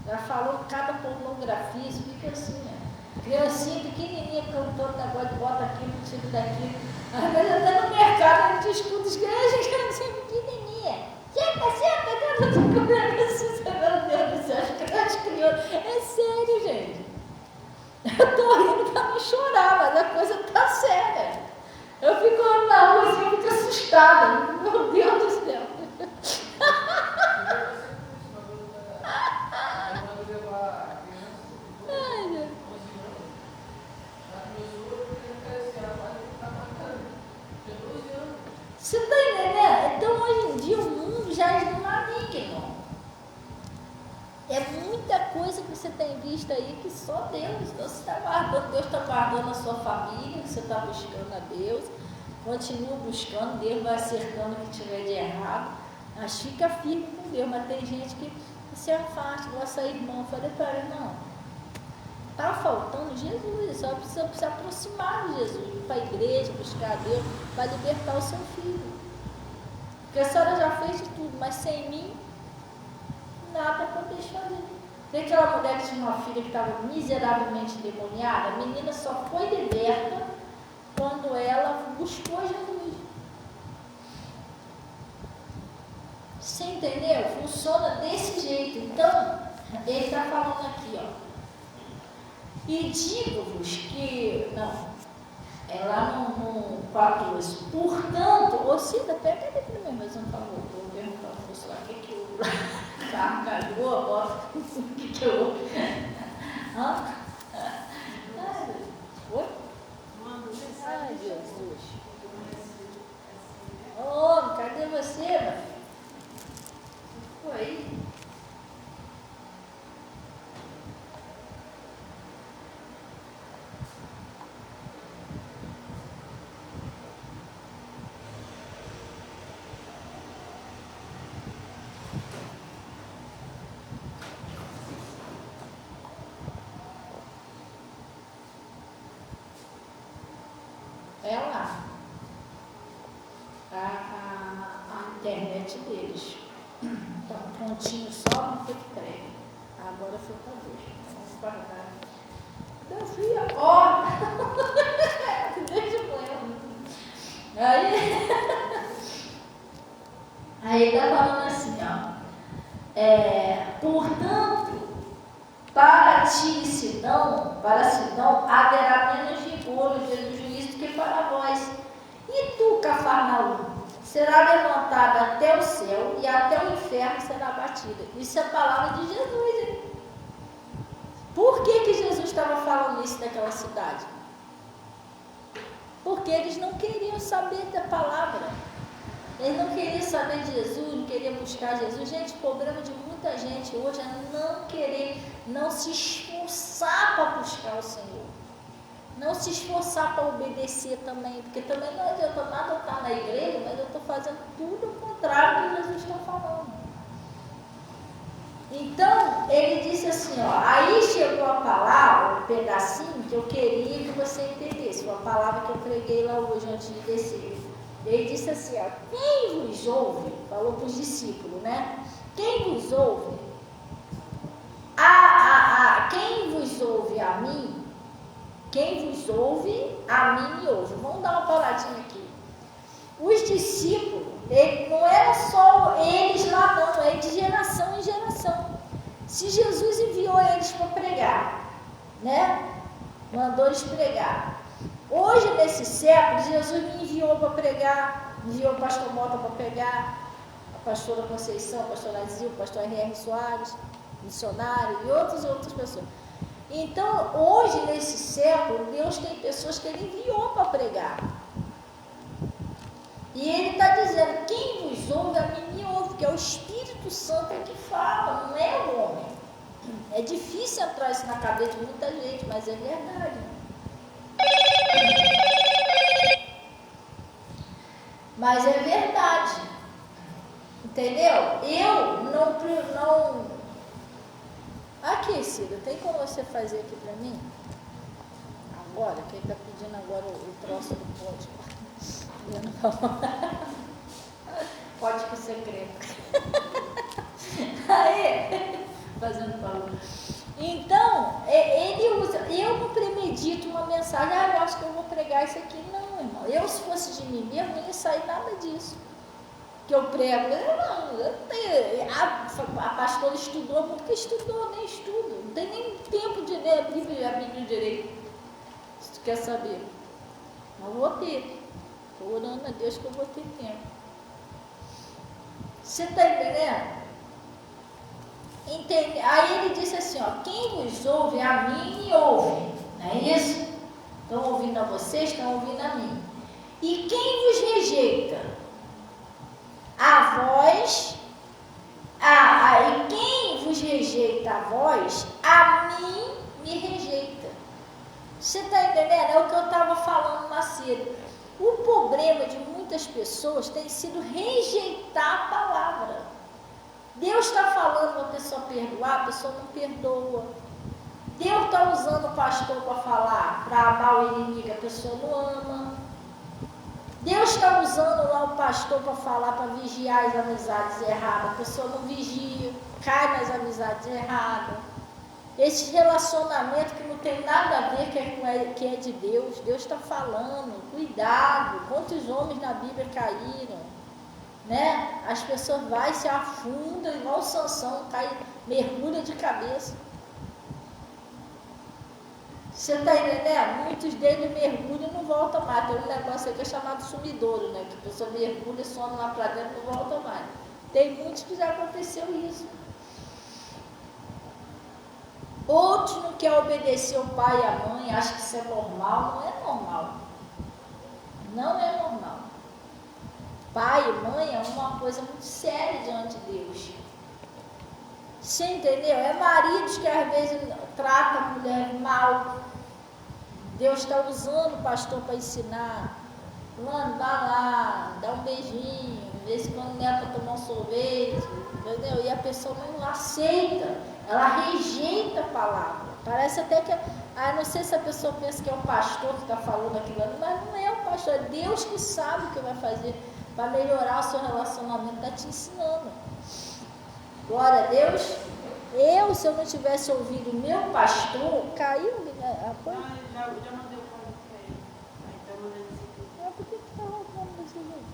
Já falou cada pornografia, isso fica assim, né? Criancinha pequenininha cantando negócio de bota aquilo, tira daquilo. Às vezes até no mercado a gente escuta as criancinha pequenininha. Senta, meu Deus do céu, as crianças. É sério, gente. Eu estou rindo para não chorar, mas a coisa está séria. Eu fico olhando na rua assim, eu fico assustada. Meu Deus do céu. Você está entendendo? Então hoje em dia o mundo já é do maligno. É muita coisa que você tem visto aí que só Deus. Então você está guardando, Deus está guardando a sua família, você está buscando a Deus, continua buscando, Deus vai acertando o que tiver de errado, mas fica firme com Deus. Mas tem gente que se afasta, nossa irmã. Eu falei para ele: não, está faltando Jesus, só precisa se aproximar de Jesus, ir para a igreja, buscar a Deus, para libertar o seu filho. Porque a senhora já fez de tudo, mas sem mim, nada podeis fazer. Tem aquela mulher que tinha uma filha que estava miseravelmente endemoniada, a menina só foi liberta quando ela buscou Jesus. Você entendeu? Funciona desse jeito. Então, ele está falando aqui, ó. E digo-vos que, não, é lá no 14. Portanto, ô Cida, pega ele primeiro, mas não falou. Eu vou perguntar para você lá o que o carro cagou, a bota, o que eu. Hã? Oi? Ai, Jesus. Ô, cadê você, meu filho? Foi. É lá a internet deles. Tá prontinho só, não tem prego. Agora foi para Deus. Vamos guardar. Meu filho, ó! Deixa eu Aí ele está falando assim, ó. Portanto, para Sidão haverá menos rigor no dia do juízo do que para vós. E tu, Cafarnaum, será levantada até o céu e até o inferno será abatida. Isso é a palavra de Jesus, hein? Por que Jesus estava falando isso daquela cidade? Porque eles não queriam saber da palavra. Eles não queriam saber de Jesus, não queriam buscar Jesus. Gente, o problema de muita gente hoje é não querer, não se esforçar para buscar o Senhor. Não se esforçar para obedecer também, porque também não adianta nada estar na igreja, mas eu estou fazendo tudo o contrário do que Jesus está falando. Então, ele disse assim, aí chegou a palavra, um pedacinho que eu queria que você entendesse, uma palavra que eu preguei lá hoje antes de descer. Ele disse assim, quem vos ouve, falou para os discípulos, né? Quem vos ouve, quem vos ouve a mim, quem vos ouve, a mim me ouve. Vamos dar uma paradinha aqui. Os discípulos, não era só eles lá não, é de geração em geração. Se Jesus enviou eles para pregar, né? Mandou eles pregar. Hoje, nesse século, Jesus me enviou para pregar, enviou o pastor Mota para pregar, a pastora Conceição, a pastora Azil, o pastor R.R. Soares, missionário e outras pessoas. Então, hoje, nesse século, Deus tem pessoas que Ele enviou para pregar. E Ele está dizendo, quem vos ouve, a mim me ouve, que é o Espírito Santo que fala, não é o homem. É difícil entrar isso na cabeça de muita gente, mas é verdade. Mas é verdade. Entendeu? Eu não... Aqui, Cida, tem como você fazer aqui para mim? Agora, quem está pedindo agora o troço do código? Código secreto. Aí, fazendo favor. Então, ele usa, eu não premedito uma mensagem, eu acho que eu vou pregar isso aqui. Não, irmão. Eu, se fosse de mim mesmo, não ia sair nada disso. Que eu prego, a pastora estudou, porque estudou, nem estudo. Não tem nem tempo de ler a Bíblia direito. Se tu quer saber. Não vou ter. Estou orando a Deus que eu vou ter tempo. Você está entendendo? Entende? Aí ele disse assim, quem vos ouve a mim me ouve. Não é isso? Estão ouvindo a vocês, estão ouvindo a mim. E quem vos rejeita? A vós, e quem vos rejeita a vós, a mim me rejeita. Você está entendendo? É o que eu estava falando mais cedo. O problema de muitas pessoas tem sido rejeitar a palavra. Deus está falando para a pessoa perdoar, a pessoa não perdoa. Deus está usando o pastor para falar, para amar o inimigo, a pessoa não ama. Deus está usando lá o pastor para falar, para vigiar as amizades erradas, a pessoa não vigia, cai nas amizades erradas. Esse relacionamento que não tem nada a ver que é de Deus, Deus está falando, cuidado, quantos homens na Bíblia caíram, né? As pessoas vão, se afundam, igual Sansão, cai, mergulha de cabeça. Você está entendendo? Muitos deles mergulham e não voltam mais. Tem um negócio aí que é chamado sumidouro, né? Que a pessoa mergulha, some lá para dentro e não volta mais. Tem muitos que já aconteceu isso. Outros não querem obedecer o pai e a mãe, acham que isso é normal. Não é normal. Não é normal. Pai e mãe é uma coisa muito séria diante de Deus. Você entendeu? É maridos que às vezes tratam a mulher mal. Deus está usando o pastor para ensinar. Mano, vai lá, dá um beijinho, vê se quando não é para tomar um sorvete, entendeu? E a pessoa não aceita, ela rejeita a palavra. Parece até que, não sei se a pessoa pensa que é o pastor que está falando aquilo ali, mas não é o pastor, é Deus que sabe o que vai fazer para melhorar o seu relacionamento, está te ensinando. Glória a Deus. Se eu não tivesse ouvido o meu pastor, caiu a coisa? Já mandei o código para ele. Aí tá mandando isso aqui. Por que está rodando desse jeito?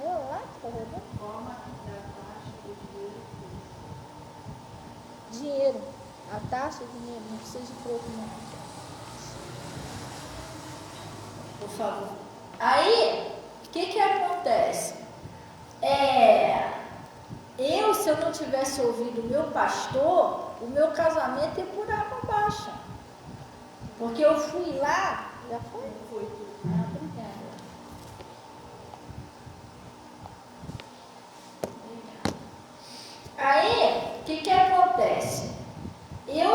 É lá que está rodando? Forma da taxa de dinheiro. A taxa é dinheiro, não precisa de pouco não. Por favor. Aí, o que acontece? Se eu não tivesse ouvido o meu pastor, o meu casamento ia por água abaixo. Porque eu fui lá, já foi? Foi. Ah, obrigada. Aí, o que acontece?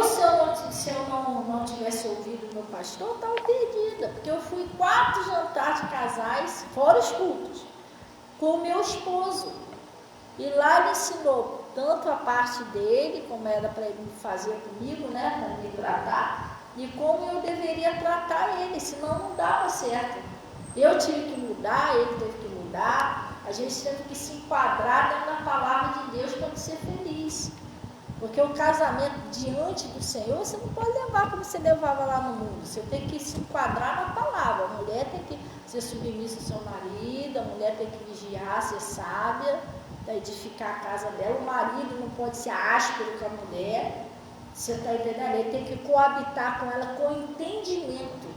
Se eu não tivesse ouvido o meu pastor, eu estava perdida, porque eu fui 4 jantares de casais, fora os cultos, com o meu esposo. E lá ele ensinou tanto a parte dele, como era para ele fazer comigo, né, para me tratar, e como eu deveria tratar ele, senão não dava certo. Eu tive que mudar, ele teve que mudar, a gente teve que se enquadrar dentro da palavra de Deus para ser feliz. Porque o casamento diante do Senhor, você não pode levar como você levava lá no mundo. Você tem que se enquadrar na palavra. A mulher tem que ser submissa ao seu marido, a mulher tem que vigiar, ser sábia, para edificar a casa dela. O marido não pode ser áspero com a mulher. Você está entendendo? Ele tem que coabitar com ela com entendimento.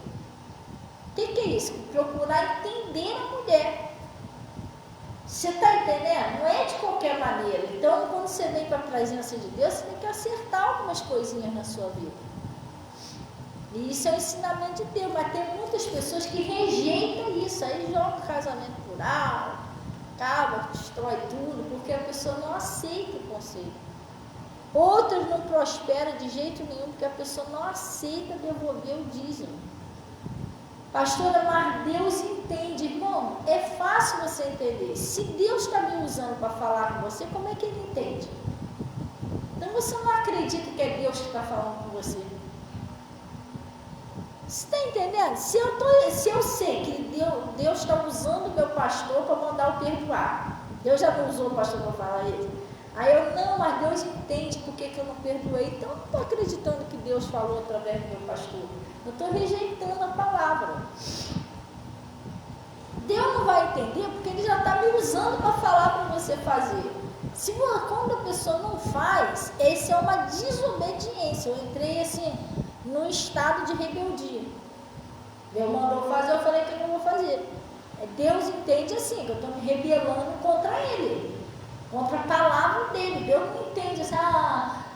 O que é isso? Procurar entender a mulher. Você está entendendo? Não é de qualquer maneira. Então, quando você vem para a presença de Deus, você tem que acertar algumas coisinhas na sua vida. E isso é um ensinamento de Deus. Mas tem muitas pessoas que rejeitam isso. Aí joga o casamento por alto, acaba, destrói tudo, porque a pessoa não aceita o conselho. Outras não prosperam de jeito nenhum, porque a pessoa não aceita devolver o dízimo. Pastora, mas Deus entende, irmão, é fácil você entender. Se Deus está me usando para falar com você, como é que Ele entende? Então você não acredita que é Deus que está falando com você. Você está entendendo? Se eu sei que Deus está usando o meu pastor para mandar eu perdoar, Deus já não usou o pastor para falar isso. Aí eu, não, mas Deus entende por que eu não perdoei. Então eu não estou acreditando que Deus falou através do meu pastor. Eu estou rejeitando a palavra. Deus não vai entender porque Ele já está me usando para falar para você fazer. Quando a pessoa não faz, essa é uma desobediência. Eu entrei assim, num estado de rebeldia. Deus mandou fazer, eu falei que eu não vou fazer. Deus entende assim, que eu estou me rebelando contra Ele, contra a palavra dele. Deus não entende assim,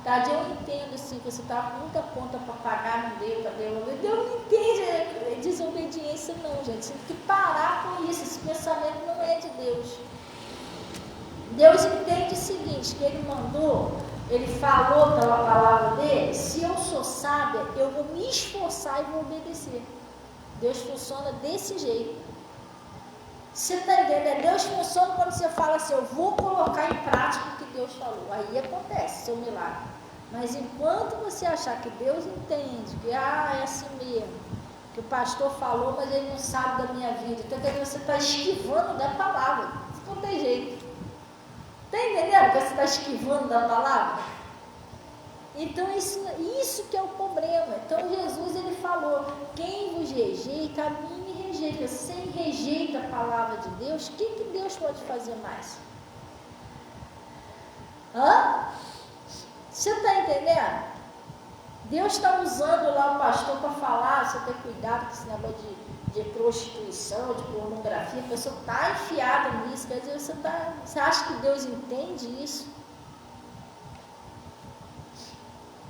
tadinho, eu entendo assim, que você está com muita conta para pagar, não deu para devolver. Deus não entende desobediência não, gente. Você tem que parar com isso, esse pensamento não é de Deus. Deus entende o seguinte, que Ele mandou, Ele falou pela palavra dele, se eu sou sábia, eu vou me esforçar e vou obedecer. Deus funciona desse jeito. Você está entendendo? Deus funciona quando você fala assim, eu vou colocar em prática o que Deus falou. Aí acontece seu milagre. Mas enquanto você achar que Deus entende, que é assim mesmo, que o pastor falou, mas ele não sabe da minha vida, então você está esquivando da palavra. Não tem jeito. Está entendendo que você está esquivando da palavra? Então isso que é o problema. Então Jesus ele falou, quem vos rejeita, a mim me rejeita. Se rejeita a palavra de Deus, o que Deus pode fazer mais? Você está entendendo? Deus está usando lá o pastor para falar, você tem que cuidar com esse negócio de prostituição, de pornografia, a pessoa está enfiada nisso, quer dizer, você acha que Deus entende isso?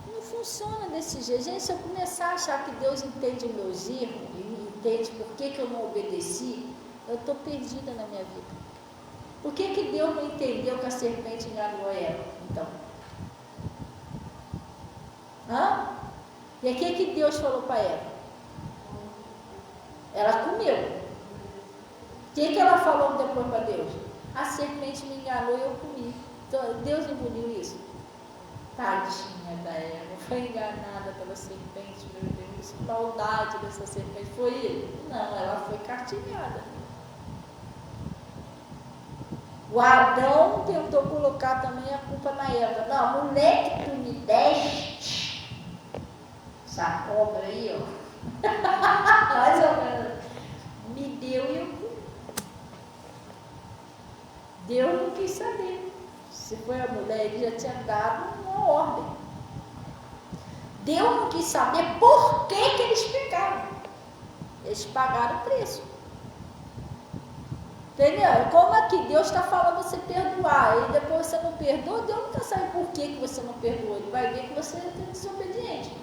Não funciona desse jeito. Gente, se eu começar a achar que Deus entende os meus erros, e entende por que eu não obedeci, eu estou perdida na minha vida. Por que Deus não entendeu que a serpente enganou ela, então? E o que Deus falou para ela? Ela comeu. O que ela falou depois para Deus? A serpente me enganou e eu comi. Então, Deus engoliu isso. Tadinha da Eva, foi enganada pela serpente, meu Deus. Que maldade dessa serpente. Foi ele? Não, ela foi cartilhada. O Adão tentou colocar também a culpa na Eva. Não, a mulher que tu me deste, essa cobra aí, ó, mais ou menos, me deu e eu comi. Deus não quis saber. Se foi a mulher, ele já tinha dado uma ordem. Deus não quis saber por que eles pecaram. Eles pagaram o preço. Entendeu? Como aqui Deus está falando você perdoar, e depois você não perdoa, Deus não quer saber por que você não perdoou. Ele vai ver que você é desobediente.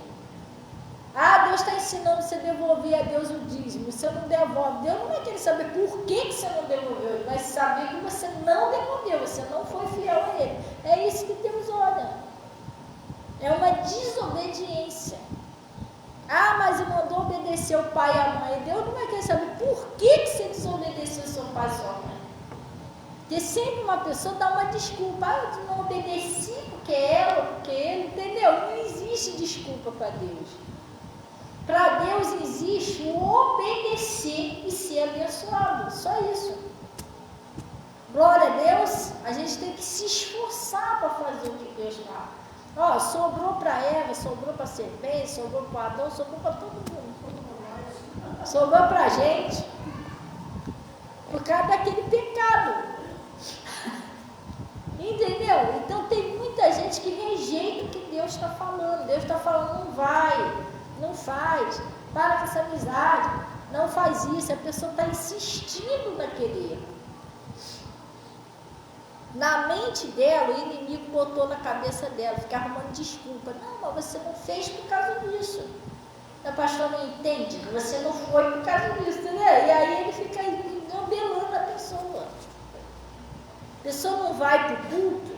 Ah, Deus está ensinando você a devolver a Deus o dízimo. Você não devolve. Deus não vai querer saber por que você não devolveu. Ele vai saber que você não devolveu, você não foi fiel a Ele. É isso que Deus olha. É uma desobediência. Ah, mas mandou obedecer o pai e a mãe. Deus não vai querer saber por que você desobedeceu seu pai e sua mãe. Porque sempre uma pessoa dá uma desculpa. Ah, eu não obedeci porque ela, porque ele, entendeu? Não existe desculpa para Deus. Para Deus existe o obedecer e ser abençoado. Só isso. Glória a Deus. A gente tem que se esforçar para fazer o que Deus fala. Ó, sobrou para Eva, sobrou para a serpente, sobrou para Adão, sobrou para todo mundo. Sobrou para a gente. Por causa daquele pecado. Entendeu? Então tem muita gente que rejeita o que Deus está falando. Deus está falando, não vai, não faz, para com essa amizade, não faz isso. A pessoa está insistindo naquele erro. Na mente dela, o inimigo botou na cabeça dela, fica arrumando desculpa. Não, mas você não fez por causa disso. A pastora não entende que você não foi por causa disso, né? E aí ele fica engambelando a pessoa. A pessoa não vai para o culto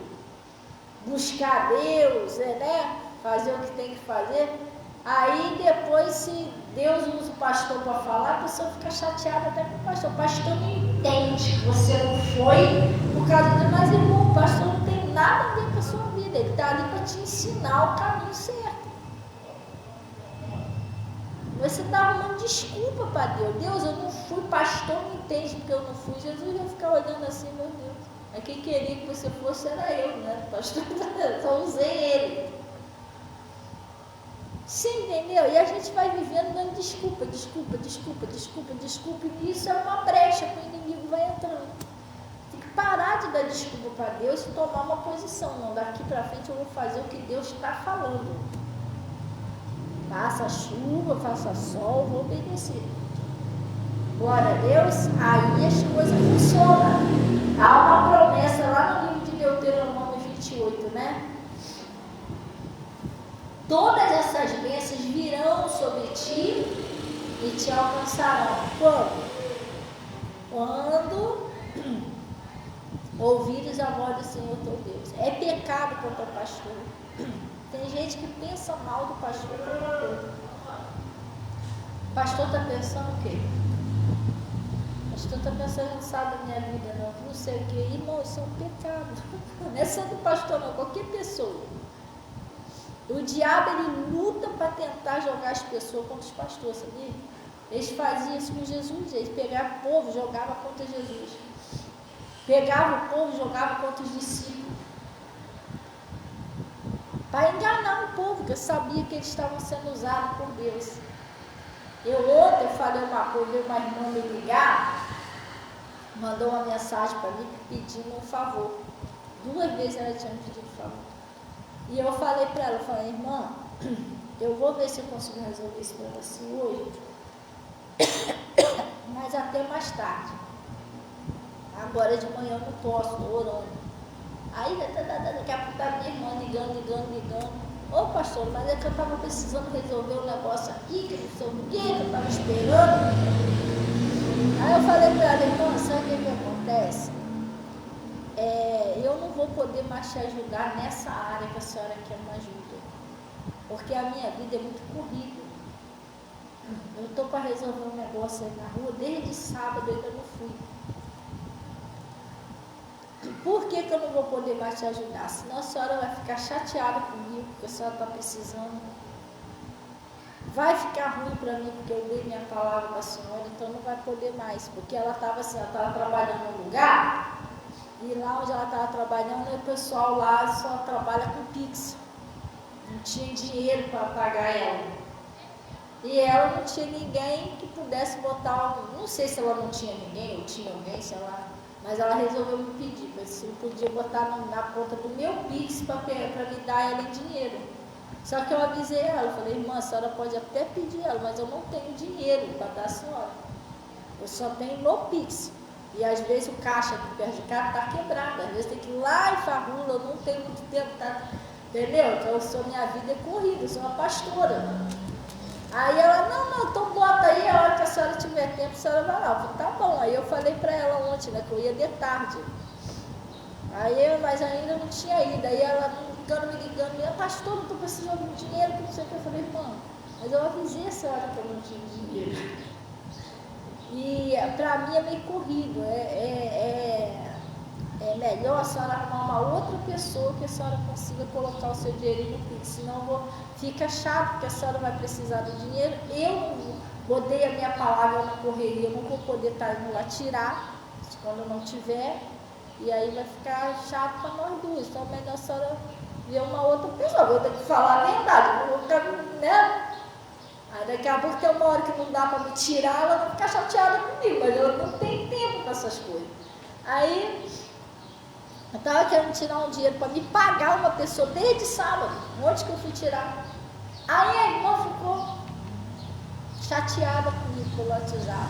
buscar Deus, né? Fazer o que tem que fazer. Aí depois, se Deus usa o pastor para falar, a pessoa fica chateada até com o pastor. O pastor não entende que você não foi por causa de... Mas, irmão, o pastor não tem nada a ver com a sua vida. Ele está ali para te ensinar o caminho certo. Você está arrumando desculpa para Deus. Deus, eu não fui, pastor não entende porque eu não fui. Jesus ia ficar olhando assim, meu Deus. Mas quem queria que você fosse era eu, né? Pastor, só usei ele. Sim, entendeu? E a gente vai vivendo dando desculpa, e isso é uma brecha que o inimigo vai entrando. Tem que parar de dar desculpa para Deus e tomar uma posição. Não, daqui para frente eu vou fazer o que Deus está falando. Faça chuva, faça sol, vou obedecer. Glória a Deus, aí as coisas funcionam. Há uma promessa lá no livro de Deuteronômio 28, né? Todas essas bênçãos virão sobre ti e te alcançarão. Quando? Quando ouvires a voz do Senhor teu Deus. É pecado contra o pastor. Tem gente que pensa mal do pastor por uma coisa. O pastor está pensando o quê? O pastor está pensando, não sabe da minha vida, não sei o quê. Irmão, isso é um pecado. Não é só do pastor, não, qualquer pessoa. O diabo, ele luta para tentar jogar as pessoas contra os pastores, sabia? Eles faziam isso com Jesus, eles pegavam o povo e jogavam contra Jesus. Pegavam o povo e jogavam contra os discípulos. Para enganar o povo, porque eu sabia que eles estavam sendo usados por Deus. Ontem falei uma coisa, uma irmã me ligar, mandou uma mensagem para mim pedindo um favor. 2 vezes ela tinha me pedido um favor. E eu falei para ela, irmã, eu vou ver se eu consigo resolver isso para você hoje, mas até mais tarde. Agora de manhã eu não posso, estou orando. Aí daqui a pouco tá minha irmã ligando. Ô pastor, mas é que eu estava precisando resolver um negócio aqui, que não sei o quê, que eu estava esperando. Aí eu falei para ela, irmã, sabe o que acontece? Eu não vou poder mais te ajudar nessa área que a senhora quer me ajuda, porque a minha vida é muito corrida. Eu estou para resolver um negócio aí na rua, desde sábado eu ainda não fui. Por que eu não vou poder mais te ajudar? Senão a senhora vai ficar chateada comigo, porque a senhora está precisando. Vai ficar ruim para mim, porque eu dei minha palavra para a senhora, então não vai poder mais. Porque ela estava assim, ela estava trabalhando num lugar, e lá onde ela estava trabalhando, o pessoal lá só trabalha com Pix. Não tinha dinheiro para pagar ela. E ela não tinha ninguém que pudesse botar, não sei se ela não tinha ninguém, ou tinha alguém, sei lá. Mas ela resolveu me pedir, se eu podia botar na conta do meu Pix para me dar ela em dinheiro. Só que eu avisei ela, eu falei, irmã, a senhora pode até pedir ela, mas eu não tenho dinheiro para dar a senhora. Eu só tenho no Pix. E às vezes o caixa aqui perto de casa está quebrado, às vezes tem que ir lá em Farrula, eu não tenho muito tempo, tá? Entendeu? Então minha vida é corrida, eu sou uma pastora. Aí ela, não, então bota aí, a hora que a senhora tiver tempo, a senhora vai lá. Eu falei, tá bom. Aí eu falei para ela ontem, né, que eu ia de tarde. Mas ainda não tinha ido. Aí ela me ligando, pastor, não estou precisando de dinheiro, que não sei o que. Eu falei, irmã, mas eu avisei a senhora que eu não tinha dinheiro. E para mim é meio corrido, é melhor a senhora arrumar uma outra pessoa que a senhora consiga colocar o seu dinheiro no Pix, senão fica chato, porque a senhora vai precisar do dinheiro, eu botei a minha palavra na correria, eu não vou poder estar indo lá tirar, quando não tiver, e aí vai ficar chato para nós duas, então é melhor a senhora ver uma outra pessoa, eu vou ter que falar a verdade, eu não vou ficar, né? Aí daqui a pouco tem uma hora que não dá para me tirar, ela vai ficar chateada comigo, mas eu não tenho tempo para essas coisas. Aí eu estava querendo tirar um dinheiro para me pagar uma pessoa desde sábado, onde que eu fui tirar. Aí a irmã ficou chateada comigo pelo WhatsApp.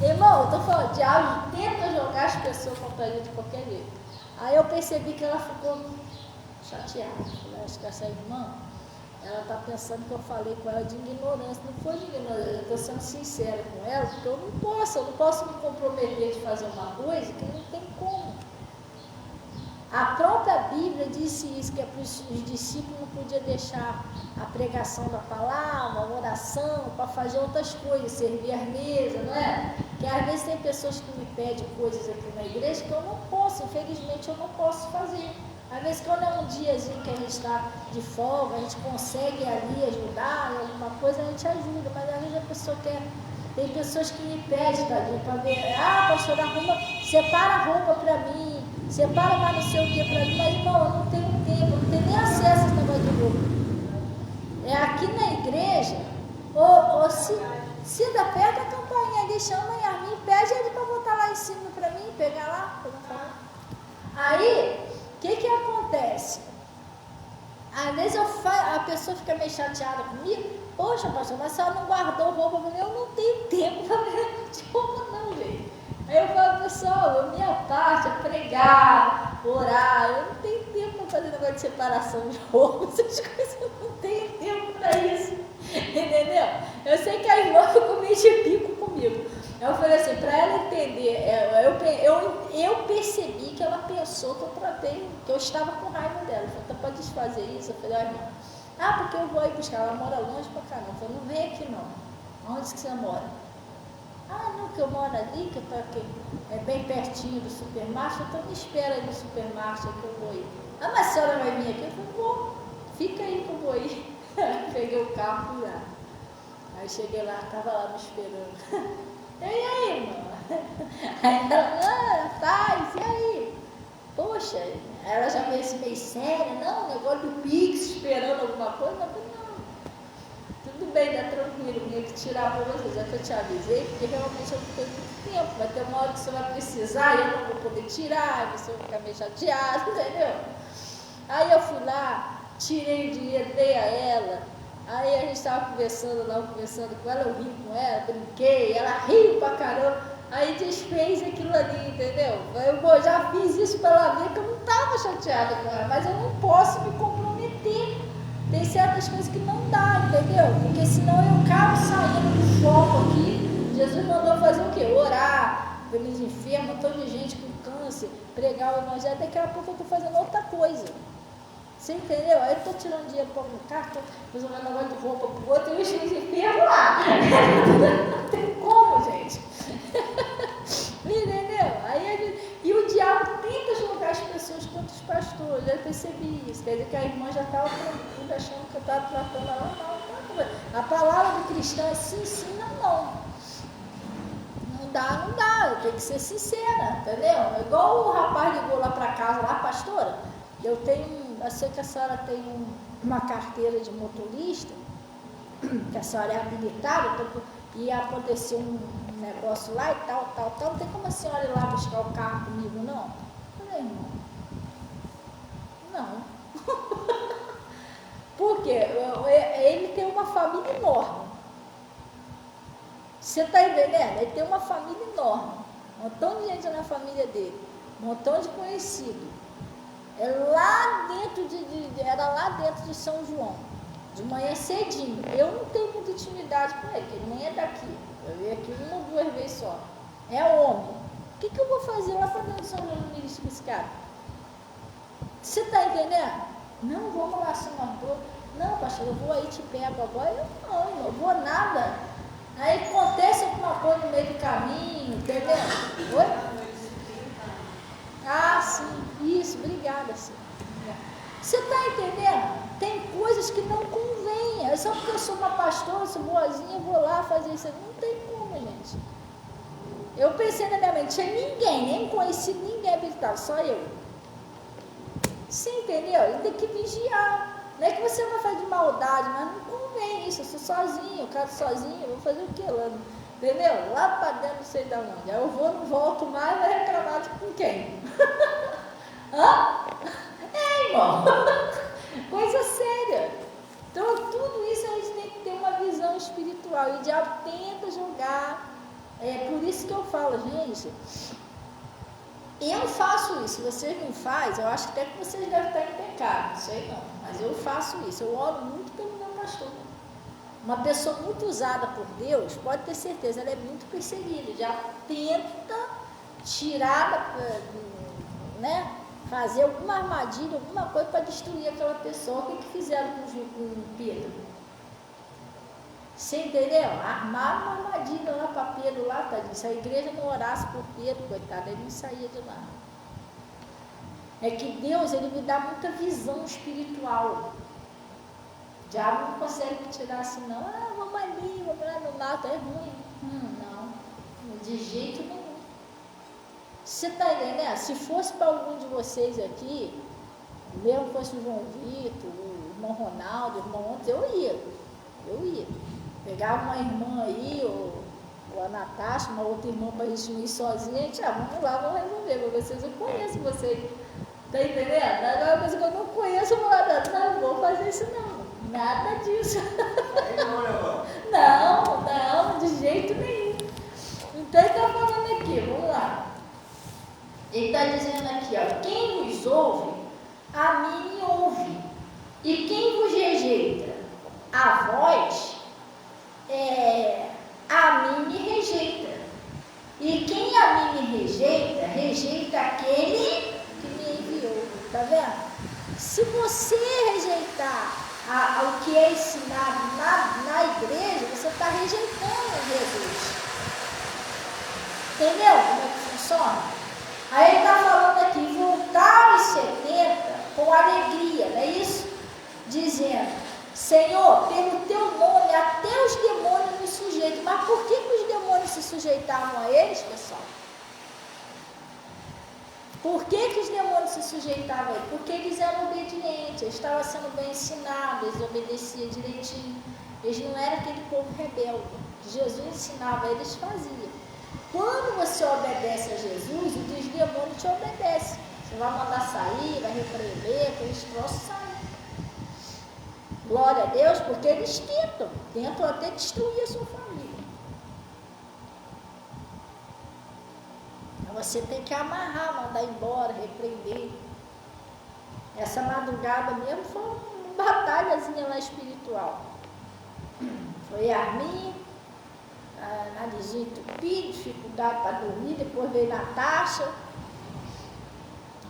Irmão, eu estou falando, o diabo tenta jogar as pessoas contra a gente de qualquer jeito. Aí eu percebi que ela ficou chateada. Eu falei, acho que essa irmã, ela está pensando que eu falei com ela de ignorância. Não foi de ignorância, eu estou sendo sincera com ela, porque eu não posso me comprometer de fazer uma coisa que não tem como. A própria Bíblia disse isso, que os discípulos não podiam deixar a pregação da palavra, a oração, para fazer outras coisas, servir as mesas, não é? Que às vezes tem pessoas que me pedem coisas aqui na igreja que eu não posso, infelizmente eu não posso fazer. Às vezes quando é um diazinho que a gente está de folga, a gente consegue ali ajudar em alguma coisa, a gente ajuda, mas às vezes a pessoa quer. Tem pessoas que me pedem, tadinho, para ver, pastor, separa a roupa para mim. Separa mais não sei o que para mim, mas irmão, eu não tenho tempo, eu não tenho nem acesso a esse negócio de roupa. Aqui na igreja, ou se dá perto a campainha ali, chama a Yasmin, pede ele para botar lá em cima para mim, pegar lá, para não falar. Aí, o que acontece? Às vezes a pessoa fica meio chateada comigo, poxa, pastor, mas a senhora não guardou roupa para mim, eu não tenho tempo para ver de roupa não, gente. Aí eu falo, pessoal, a minha parte é pregar, orar, eu não tenho tempo para fazer negócio de separação de roupa, essas coisas, eu não tenho tempo para isso, entendeu? Eu sei que a irmã ficou meio de pico comigo. Eu falei assim, para ela entender, eu percebi que ela pensou que eu tratei, que eu estava com raiva dela. Eu falei, então pode desfazer isso? Eu falei, porque eu vou ir buscar, ela mora longe pra caramba. Eu falei, não vem aqui não. Onde que você mora? Não, que eu moro ali, que eu tô aqui, é bem pertinho do supermarket, então me espera aí no supermarket que eu vou ir. Mas a senhora vai vir aqui? Eu falei, vou, fica aí que eu vou ir. Peguei o carro e fui lá. Aí cheguei lá, estava lá me esperando. E aí, irmã? Aí ela, paz, e aí? Poxa, ela já veio assim meio séria, não, negócio do Pix, esperando alguma coisa. Eu falei, não, tudo bem, dá tranquilo, eu tinha que tirar para vocês, é que eu te avisei, porque realmente eu não tenho muito tempo, vai ter uma hora que você vai precisar e eu não vou poder tirar, você vai ficar meio chateado, entendeu? Aí eu fui lá, tirei o dinheiro, dei a ela. Aí a gente estava conversando com ela, eu ri com ela, brinquei, ela riu pra caramba, aí desfez aquilo ali, entendeu? Eu já fiz isso para ela ver que eu não estava chateada com ela, mas eu não posso me comprometer. Tem certas coisas que não dá, entendeu? Porque senão eu acabo saindo do foco aqui. Jesus mandou fazer o quê? Orar pelos enfermos, um monte de gente com câncer, pregar o evangelho, daqui a pouco eu estou fazendo outra coisa. Você entendeu? Aí eu estou tirando dinheiro para um carro, estou fazendo um negócio de roupa para o outro e os enfermos lá. Não tem como, gente. Entendeu? E o diabo tenta jogar as pessoas contra os pastores. Eu percebi isso. Quer dizer que a irmã já estava tranquila, achando que eu estava tratando ela mal. A palavra do cristão é sim, sim, não. Não dá. Eu tenho que ser sincera, entendeu? Igual o rapaz ligou lá para casa, lá, pastora, eu sei que a senhora tem uma carteira de motorista, que a senhora é habilitada, então ia acontecer um negócio lá e tal, não tem como a senhora ir lá buscar o carro comigo, não? Eu falei, irmão, não. ele tem uma família enorme. Você está entendendo? Ele tem uma família enorme. Um montão de gente na família dele. Um montão de conhecido. Era lá dentro de São João. De manhã cedinho. Eu não tenho muita intimidade com ele, porque ele nem é daqui. Eu vi aqui 1 ou 2 vezes só. É homem. O que eu vou fazer lá para dentro de São João no início com esse cara? Você está entendendo? Não, vamos lá, senhor. Não, pastor, eu vou aí, te pego agora. Eu não vou nada. Aí acontece alguma coisa no meio do caminho, entendeu? Oi? Ah, sim, isso, obrigada, sim. Você está entendendo? Tem coisas que não convêm. É só porque eu sou uma pastora, sou boazinha, eu vou lá fazer isso. Não tem como, gente. Eu pensei na minha mente, tinha ninguém, nem conheci ninguém habilitado, só eu. Você entendeu? Ele tem que vigiar. Não é que você vai fazer de maldade, mas não convém isso. Eu sou sozinho, eu quero sozinho, eu vou fazer o que lá? Entendeu? Lá para dentro, não sei de onde. Aí eu vou, não volto mais, vai reclamar de com quem? Hã? É, irmão. Coisa séria. Então, tudo isso a gente tem que ter uma visão espiritual. E o diabo tenta jogar. É por isso que eu falo, gente. Eu faço isso. Se vocês não fazem, eu acho que até que vocês devem estar em pecado. Não sei não. Mas eu faço isso. Eu oro muito pelo meu pastor. Uma pessoa muito usada por Deus, pode ter certeza, ela é muito perseguida. Já tenta tirar, né? Fazer alguma armadilha, alguma coisa para destruir aquela pessoa. O que fizeram com Pedro? Você entendeu? Armaram uma armadilha lá para Pedro, lá, tadinho. Se a igreja não orasse por Pedro, coitado, ele não saía de lá. É que Deus, ele me dá muita visão espiritual. O diabo não consegue me tirar assim, não. Ah, vamos ali, vamos lá no mato, é ruim. Não, de jeito nenhum. Você está entendendo? Se fosse para algum de vocês aqui, mesmo fosse o João Vitor, o irmão Ronaldo, o irmão ontem, eu ia. Pegava uma irmã aí, ou a Natasha, uma outra irmã para a gente não ir sozinha, a gente, vamos lá, vamos resolver para vocês. Eu conheço vocês. Está entendendo? Agora uma coisa que eu não conheço, eu vou lá, não vou fazer isso não. Nada disso. Não, de jeito nenhum. Então ele está falando aqui, vamos lá. Ele está dizendo aqui, ó, quem vos ouve, a mim me ouve. E quem vos rejeita, a vós, a mim me rejeita. E quem a mim me rejeita, rejeita aquele que me enviou. Está vendo? Se você rejeitar o que é ensinado na igreja, você está rejeitando Jesus. Entendeu como é que funciona? Aí ele está falando aqui, voltar os 70 com alegria, não é isso? Dizendo, Senhor, pelo teu nome, até os demônios me sujeitam. Mas por que os demônios se sujeitavam a eles, pessoal? Por que os demônios se sujeitavam a eles? Porque eles eram obedientes, eles estavam sendo bem ensinados, eles obedeciam direitinho. Eles não eram aquele povo rebelde. Jesus ensinava, eles faziam. Quando você obedece a Jesus, os demônios te obedecem. Você vai mandar sair, vai repreender, aqueles troços saem. Glória a Deus, porque eles tentam até destruir a sua família. Então você tem que amarrar, mandar embora, repreender. Essa madrugada mesmo foi uma batalhazinha lá espiritual. Foi Armin, narizinho entupido, dificuldade para dormir, depois veio Natasha.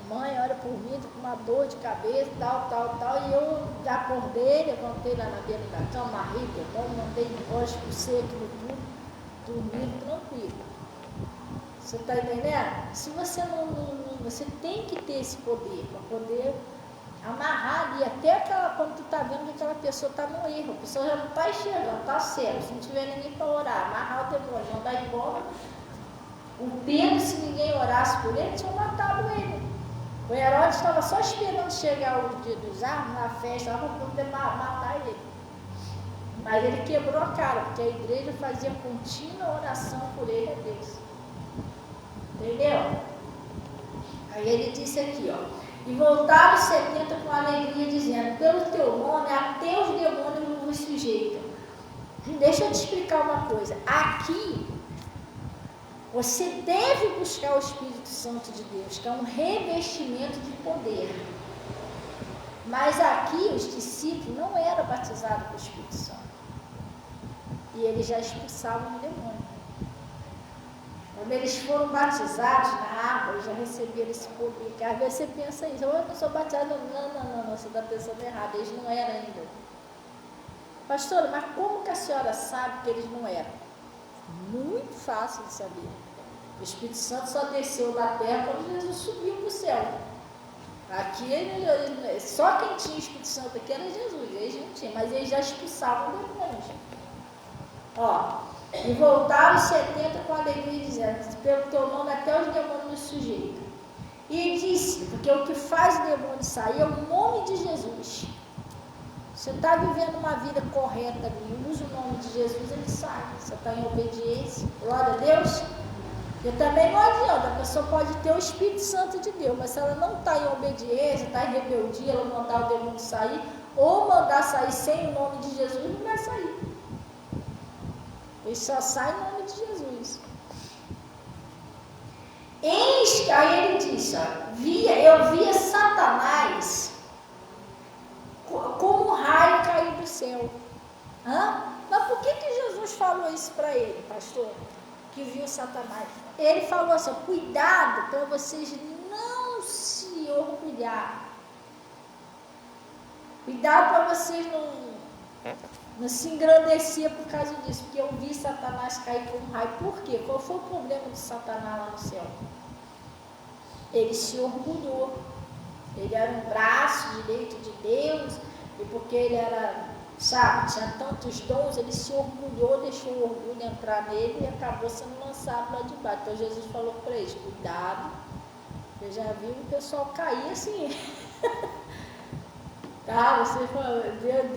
Mãe, olha por mim, tô com uma dor de cabeça, tal, e eu já acordei, levantei lá na beira da cama, amarrei, mandei embora, expulsei aquilo tudo, dormindo tranquilo. Você está entendendo? Se você você tem que ter esse poder, para poder amarrar ali, até quando tu está vendo que aquela pessoa está no erro, a pessoa já não está enxergando, está certo, se não tiver ninguém para orar, amarrar o demônio, mandar embora. O Pedro, se ninguém orasse por ele, tinha matado ele. O Herodes estava só esperando chegar o dia dos armos, na festa, para poder matar ele. Mas ele quebrou a cara, porque a igreja fazia contínua oração por ele a Deus. Entendeu? Aí ele disse aqui, ó. E voltaram os 70 com alegria, dizendo, pelo teu nome, até os demônios vos Deixa eu te explicar uma coisa. Aqui, você deve buscar o Espírito Santo de Deus, que é um revestimento de poder. Mas aqui os discípulos não eram batizados com o Espírito Santo. E eles já expulsavam o demônio. Quando eles foram batizados na água, eles já receberam esse poder. Porque às vezes você pensa isso, eu não sou batizado. Não, você está pensando errado. Eles não eram ainda. Pastora, mas como que a senhora sabe que eles não eram? Muito fácil de saber. O Espírito Santo só desceu da terra quando Jesus subiu para o céu. Aqui, só quem tinha o Espírito Santo aqui era Jesus, eles não tinham, mas eles já expulsavam o demônio. Ó, e voltaram os 70 com alegria, dizendo: pelo teu nome até os demônios nos sujeitam. E disse, porque o que faz o demônio sair é o nome de Jesus. Você está vivendo uma vida correta ali, usa o nome de Jesus, ele sai. Você está em obediência, glória a Deus. E também não adianta, a pessoa pode ter o Espírito Santo de Deus, mas se ela não está em obediência, está em rebeldia, ela mandar o demônio sair, ou mandar sair sem o nome de Jesus, não vai sair. Ele só sai em nome de Jesus. Aí ele disse, eu via Satanás como um raio cair do céu. Mas por que Jesus falou isso para ele, pastor? Que viu Satanás. Ele falou assim, cuidado para vocês não se orgulhar. Cuidado para vocês não se engrandecer por causa disso, porque eu vi Satanás cair como um raio. Por quê? Qual foi o problema de Satanás lá no céu? Ele se orgulhou. Ele era um braço direito de Deus, e porque ele era, tinha tantos dons, ele se orgulhou, deixou o orgulho entrar nele e acabou sendo lançado lá de baixo. Então Jesus falou para eles, cuidado, eu já vi o pessoal cair assim. Tá, você falou,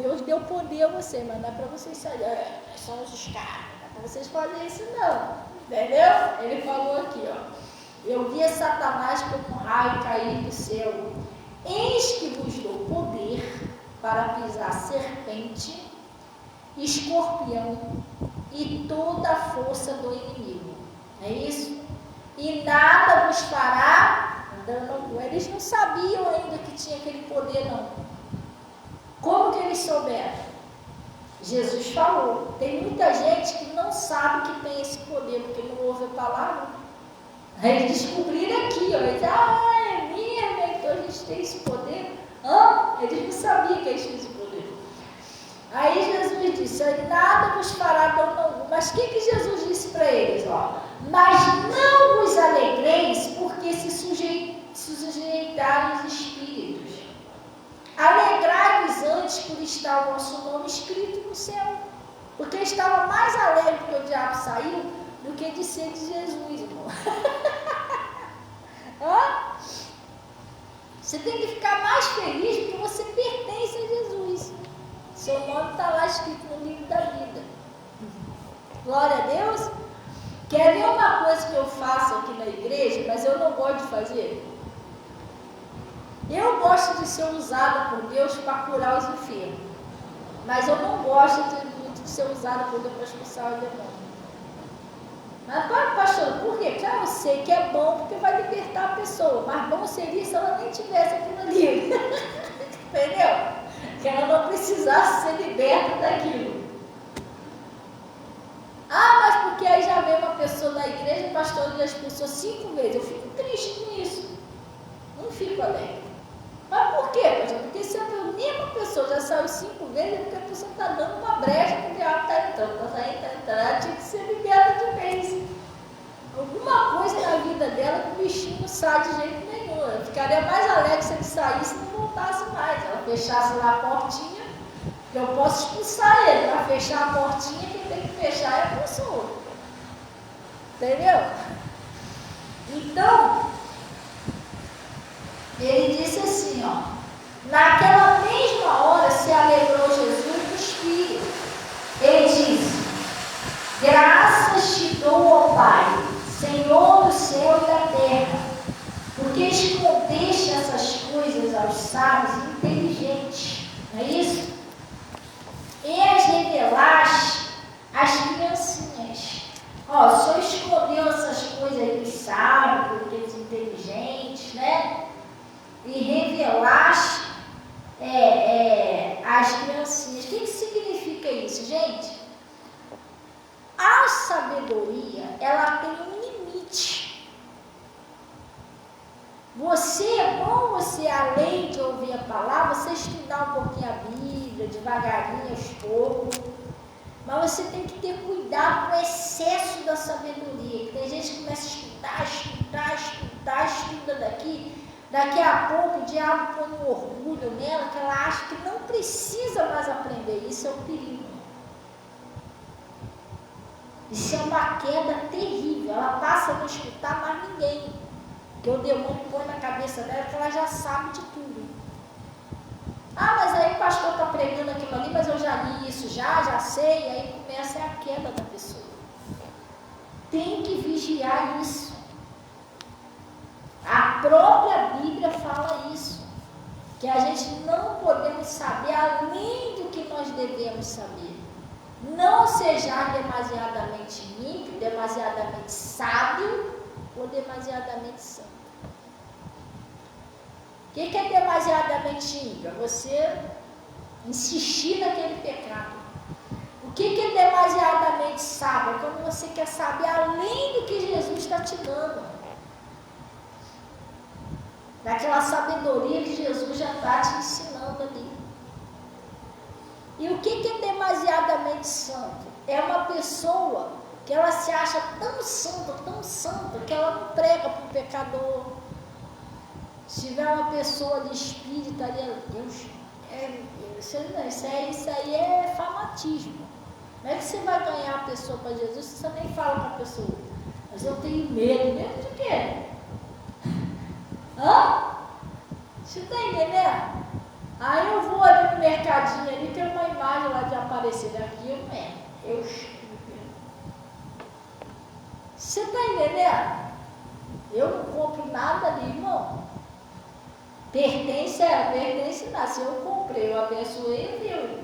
Deus deu poder a você, mas não é para vocês saírem, nós somos os caras, não é para vocês fazerem isso não, entendeu? Ele falou aqui, eu via Satanás como um raio cair do céu, eis que vos dou poder para pisar serpente, escorpião e toda a força do inimigo, é isso? E nada vos fará dano. Eles não sabiam ainda que tinha aquele poder não. Como que eles souberam? Jesus falou. Tem muita gente que não sabe que tem esse poder, porque não ouve a palavra. Aí eles descobriram aqui, eles é mesmo, então a gente tem esse poder. Eles não sabiam que eles tinham esse poder. Aí Jesus disse, nada vos fará dano algum. Mas o que Jesus disse para eles? Mas não vos alegreis, porque se sujeitaram os espíritos. Alegrai-vos antes por estar o vosso nome escrito no céu. Porque estava mais alegre porque o diabo saiu do que de ser de Jesus, irmão. Você tem que ficar mais feliz porque você pertence a Jesus. Seu nome está lá escrito no livro da vida. Glória a Deus. Quer ver uma coisa que eu faço aqui na igreja, mas eu não gosto de fazer? Eu gosto de ser usada por Deus para curar os enfermos, mas eu não gosto de ser usada por Deus para expulsar o demônio. Mas, pastor, por quê? Claro, eu sei que é bom porque vai libertar a pessoa, mas bom seria se ela nem tivesse aquilo ali. Entendeu? Que ela não precisasse ser liberta daquilo. Mas porque aí já veio uma pessoa na igreja, o pastor já expulsou 5 vezes. Eu fico triste com isso. Não fico alegre. Mas por quê, pastor? Porque se a mesma pessoa já saiu 5 vezes, é porque a pessoa está dando uma brecha que o diabo está entrando. Ela tinha que ser liberta de vez. Alguma coisa na vida dela que o bichinho não sai de jeito nenhum. Eu ficaria mais alegre se ele saísse e não voltasse mais. Ela fechasse lá a portinha, que eu posso expulsar ele. Para fechar a portinha, quem tem que fechar é a pessoa. Entendeu? Então, ele disse assim, naquela mesma hora se alegrou Jesus no Espírito. Ele disse, graças te dou, ó Pai, Senhor do céu e da terra, porque escondeste essas coisas aos sábios e inteligentes, não é isso? E as revelaste as criancinhas. O que significa isso, gente? A sabedoria, ela tem um limite. É bom você, além de ouvir a palavra, você estudar um pouquinho a Bíblia, devagarinho, aos poucos. Mas você tem que ter cuidado com o excesso da sabedoria. Que tem gente que começa a estuda daqui a pouco o diabo põe um orgulho nela, que ela acha que não precisa mais aprender. Isso é um perigo. Isso é uma queda terrível. Ela passa a não escutar mais ninguém. Porque o demônio põe na cabeça dela que ela já sabe de tudo. Ah, mas aí o pastor está pregando aquilo ali, mas eu já li isso, já sei. E aí começa a queda da pessoa. Tem que vigiar isso. A própria Bíblia fala isso. Que a gente não podemos saber além do que nós devemos saber. Não seja demasiadamente ímpio, demasiadamente sábio ou demasiadamente santo. O que é demasiadamente ímpio? É você insistir naquele pecado. O que é demasiadamente sábio? É quando você quer saber além do que Jesus está te dando. Daquela sabedoria que Jesus já está te ensinando ali. E o que é demasiadamente santo? É uma pessoa que ela se acha tão santa, que ela não prega para o pecador. Se tiver uma pessoa de espírito ali, Deus, isso aí é fanatismo. Não é que você vai ganhar a pessoa para Jesus, você nem fala para a pessoa. Mas eu tenho medo. Medo de quê? Hã? Você está entendendo? Aí eu vou ali no mercadinho, ali tem uma imagem lá de aparecer daqui, eu Você está entendendo? Eu não compro nada ali, irmão. Pertence nada. Se eu comprei, eu abençoei, viu?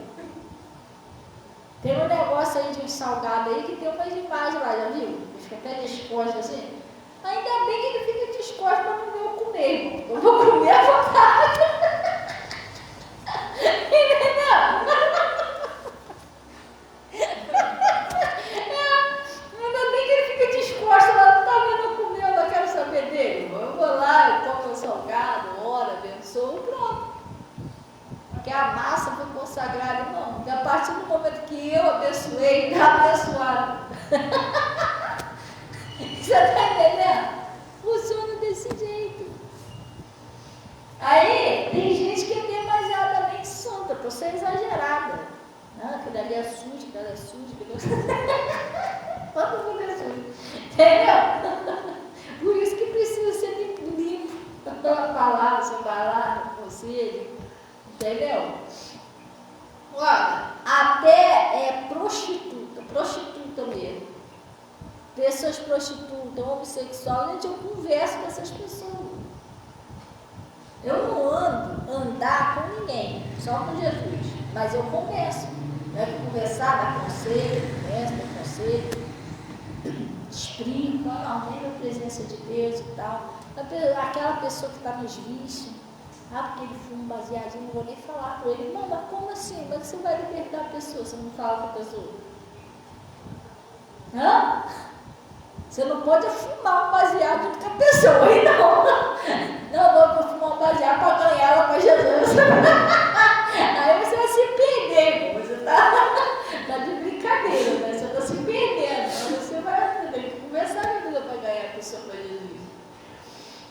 Tem um negócio aí de um salgado aí que tem umas imagens lá, já viu? Fica até disposto assim. Ainda bem que ele fica disposto para não eu comer, irmão. Eu vou comer à vontade. Entendeu? Ainda bem que ele fica disposto, ela não está vendo eu comer, eu não quero saber dele. Eu vou lá, eu tomo um salgado, oro, abençoo, pronto. Porque a massa foi consagrada, não. E a partir do momento que eu abençoei, está abençoado. Você está entendendo? Funciona desse jeito. Aí, tem gente que é demasiadamente santa, por ser exagerada. Não, aquilo ali é sujo, aquilo é sujo, aquilo é sujo. Todo mundo é sujo. Entendeu? Por isso que precisa ser limpo. Pela palavra, separada, conselho. Entendeu? Olha, até prostituta mesmo. Pessoas prostitutas, homossexuais, gente, eu converso com essas pessoas. Eu não andar com ninguém, só com Jesus. Mas eu converso. Conversar, dar conselho, explico, vem a presença de Deus e tal. Aquela pessoa que está nos vícios, porque ele fuma um baseadinho, não vou nem falar com ele. Não, mas como assim? Mas você vai libertar a pessoa, você não fala com a pessoa? Hã? Você não pode fumar um baseado junto com a pessoa, aí não. Não, vou fumar um baseado para ganhar ela para Jesus. Aí você vai se perder, você tá de brincadeira, né? Você está se perdendo. Então você vai ter que conversar com a vida para ganhar a pessoa para Jesus.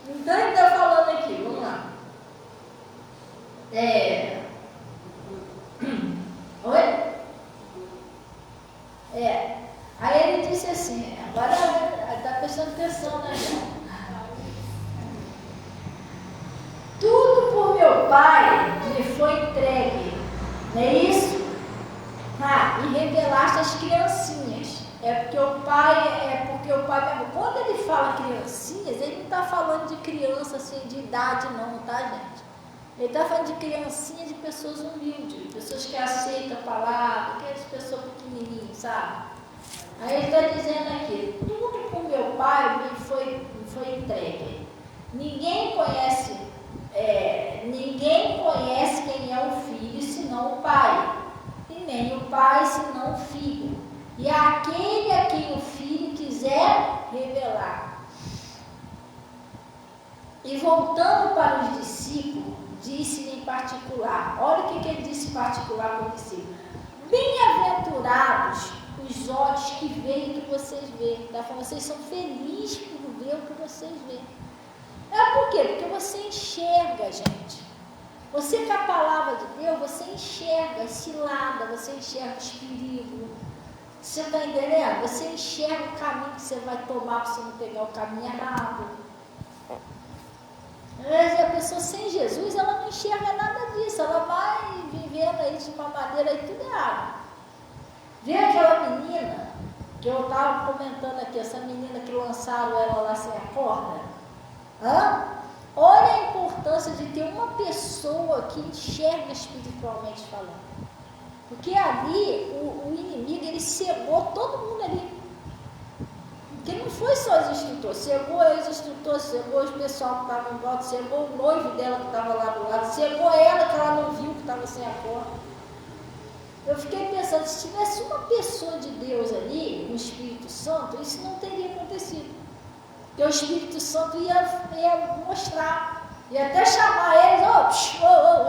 Então ele está falando aqui, vamos lá. Oi? Aí ele disse assim, agora está prestando atenção, né? Tudo por meu Pai me foi entregue, não é isso? E revelaste as criancinhas. Porque o pai, quando ele fala criancinhas, ele não está falando de criança assim, de idade não, tá, gente? Ele está falando de criancinha, de pessoas humildes, pessoas que aceitam a palavra, aquelas pessoas pequenininhas, sabe? Aí ele está dizendo aqui, tudo por meu Pai me foi entregue. Ninguém conhece quem é o Filho, senão o Pai Pai, senão o Filho, e aquele a quem o Filho quiser revelar. E voltando para os discípulos, disse-lhe em particular, olha o que ele disse em particular para os discípulos: bem-aventurados os olhos que veem o que vocês veem. Vocês são felizes por ver o que vocês veem. Por quê? Porque você enxerga, gente. Você com a palavra de Deus, você enxerga a cilada, você enxerga os perigos. Você está entendendo? Você enxerga o caminho que você vai tomar para você não pegar o caminho errado. Às vezes a pessoa sem Jesus, ela não enxerga nada disso. Ela vai vivendo aí de uma maneira aí tudo errado. Vê aquela menina que eu estava comentando aqui, essa menina que lançaram ela lá sem a corda. Olha a importância de ter uma pessoa que enxerga espiritualmente falando. Porque ali o inimigo, ele cegou todo mundo ali. Porque não foi só os instrutores, cegou os instrutores, cegou os pessoal que estava em volta, cegou o noivo dela que estava lá do lado, cegou ela que ela não viu que estava sem a corda. Eu fiquei pensando, se tivesse uma pessoa de Deus ali, o Espírito Santo, isso não teria acontecido. Porque o Espírito Santo ia mostrar, ia até chamar eles,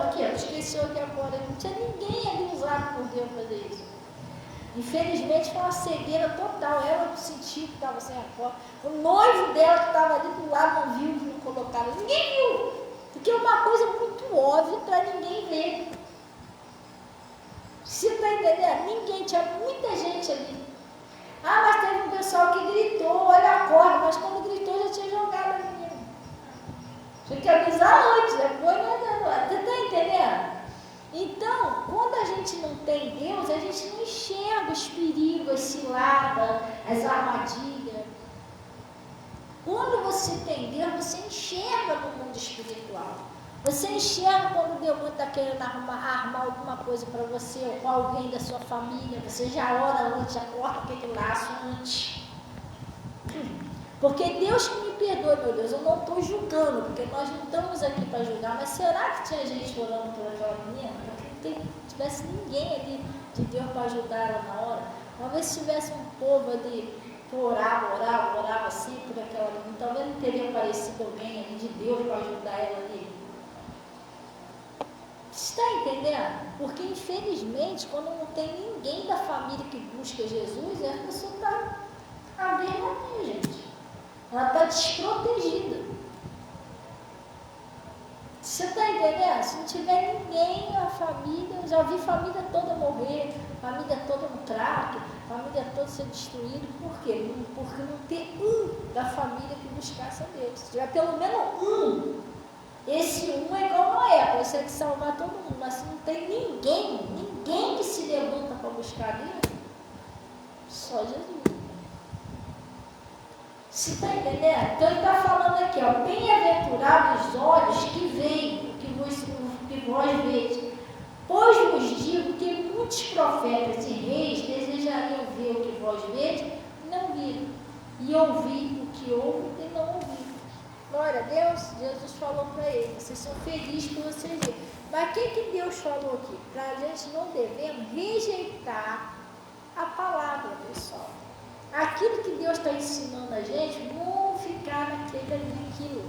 aqui, esqueceu aqui agora. Não tinha ninguém ali usado por Deus para fazer isso. Infelizmente foi uma cegueira total. Ela sentiu que estava sem a corda. O noivo dela que estava ali do lado não viu, não colocaram. Ninguém viu. Porque é uma coisa muito óbvia para ninguém ver. Você está entendendo? Ninguém, tinha muita gente ali. Mas teve um pessoal que gritou, olha a corda, mas quando gritou já tinha jogado a menina. Tinha que avisar antes, depois não. Você está entendendo? Então, quando a gente não tem Deus, a gente não enxerga os perigos, as ciladas, as armadilhas. Quando você tem Deus, você enxerga no mundo espiritual. Você enxerga quando o demônio está querendo armar alguma coisa para você ou com alguém da sua família. Você já ora antes, já corta aquele laço antes. Porque Deus que me perdoe, meu Deus, eu não estou julgando, porque nós não estamos aqui para julgar, mas será que tinha gente orando por aquela menina? Porque não tivesse ninguém ali de Deus para ajudar ela na hora. Talvez se tivesse um povo ali que orava assim por aquela menina, talvez não teria aparecido alguém ali de Deus para ajudar ela ali. Você está entendendo? Porque infelizmente, quando não tem ninguém da família que busca Jesus, a pessoa está a vergonha, gente. Ela está desprotegida. Você está entendendo? Se não tiver ninguém, a família, eu já vi família toda morrer, família toda no trato, família toda ser destruída. Por quê? Porque não tem um da família que buscasse a Deus. Se tiver pelo menos um, esse um é igual Noé, consegue salvar todo mundo, mas se não tem ninguém que se levanta para buscar a Deus, só Jesus. Você está entendendo? Então ele está falando aqui, bem-aventurados os olhos que veem o que vós vedes, pois vos digo que muitos profetas e reis desejariam ver o que vós vedes, não viram, e ouvir o que ouvem e não ouviram. Glória a Deus, Jesus falou para eles, vocês são felizes por vocês verem. Mas o que Deus falou aqui? Para a gente não devemos rejeitar a palavra, pessoal. Aquilo que Deus está ensinando a gente, não ficar naquilo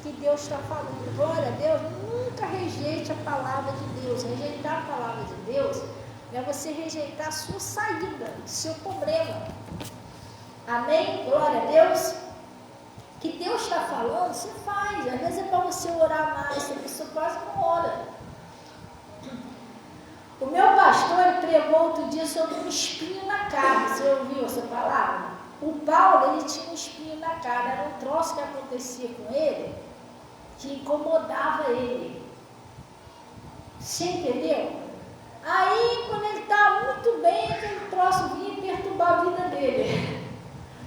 que Deus está falando. Glória a Deus, nunca rejeite a palavra de Deus. Rejeitar a palavra de Deus é você rejeitar a sua saída, o seu problema. Amém? Glória a Deus. O que Deus está falando, você faz. Às vezes é para você orar mais, a pessoa quase não ora. O meu pastor, ele pregou outro dia sobre um espinho na carne. Você ouviu essa palavra? O Paulo, ele tinha um espinho na carne. Era um troço que acontecia com ele, que incomodava ele. Você entendeu? Aí, quando ele estava muito bem, aquele troço vinha perturbar a vida dele.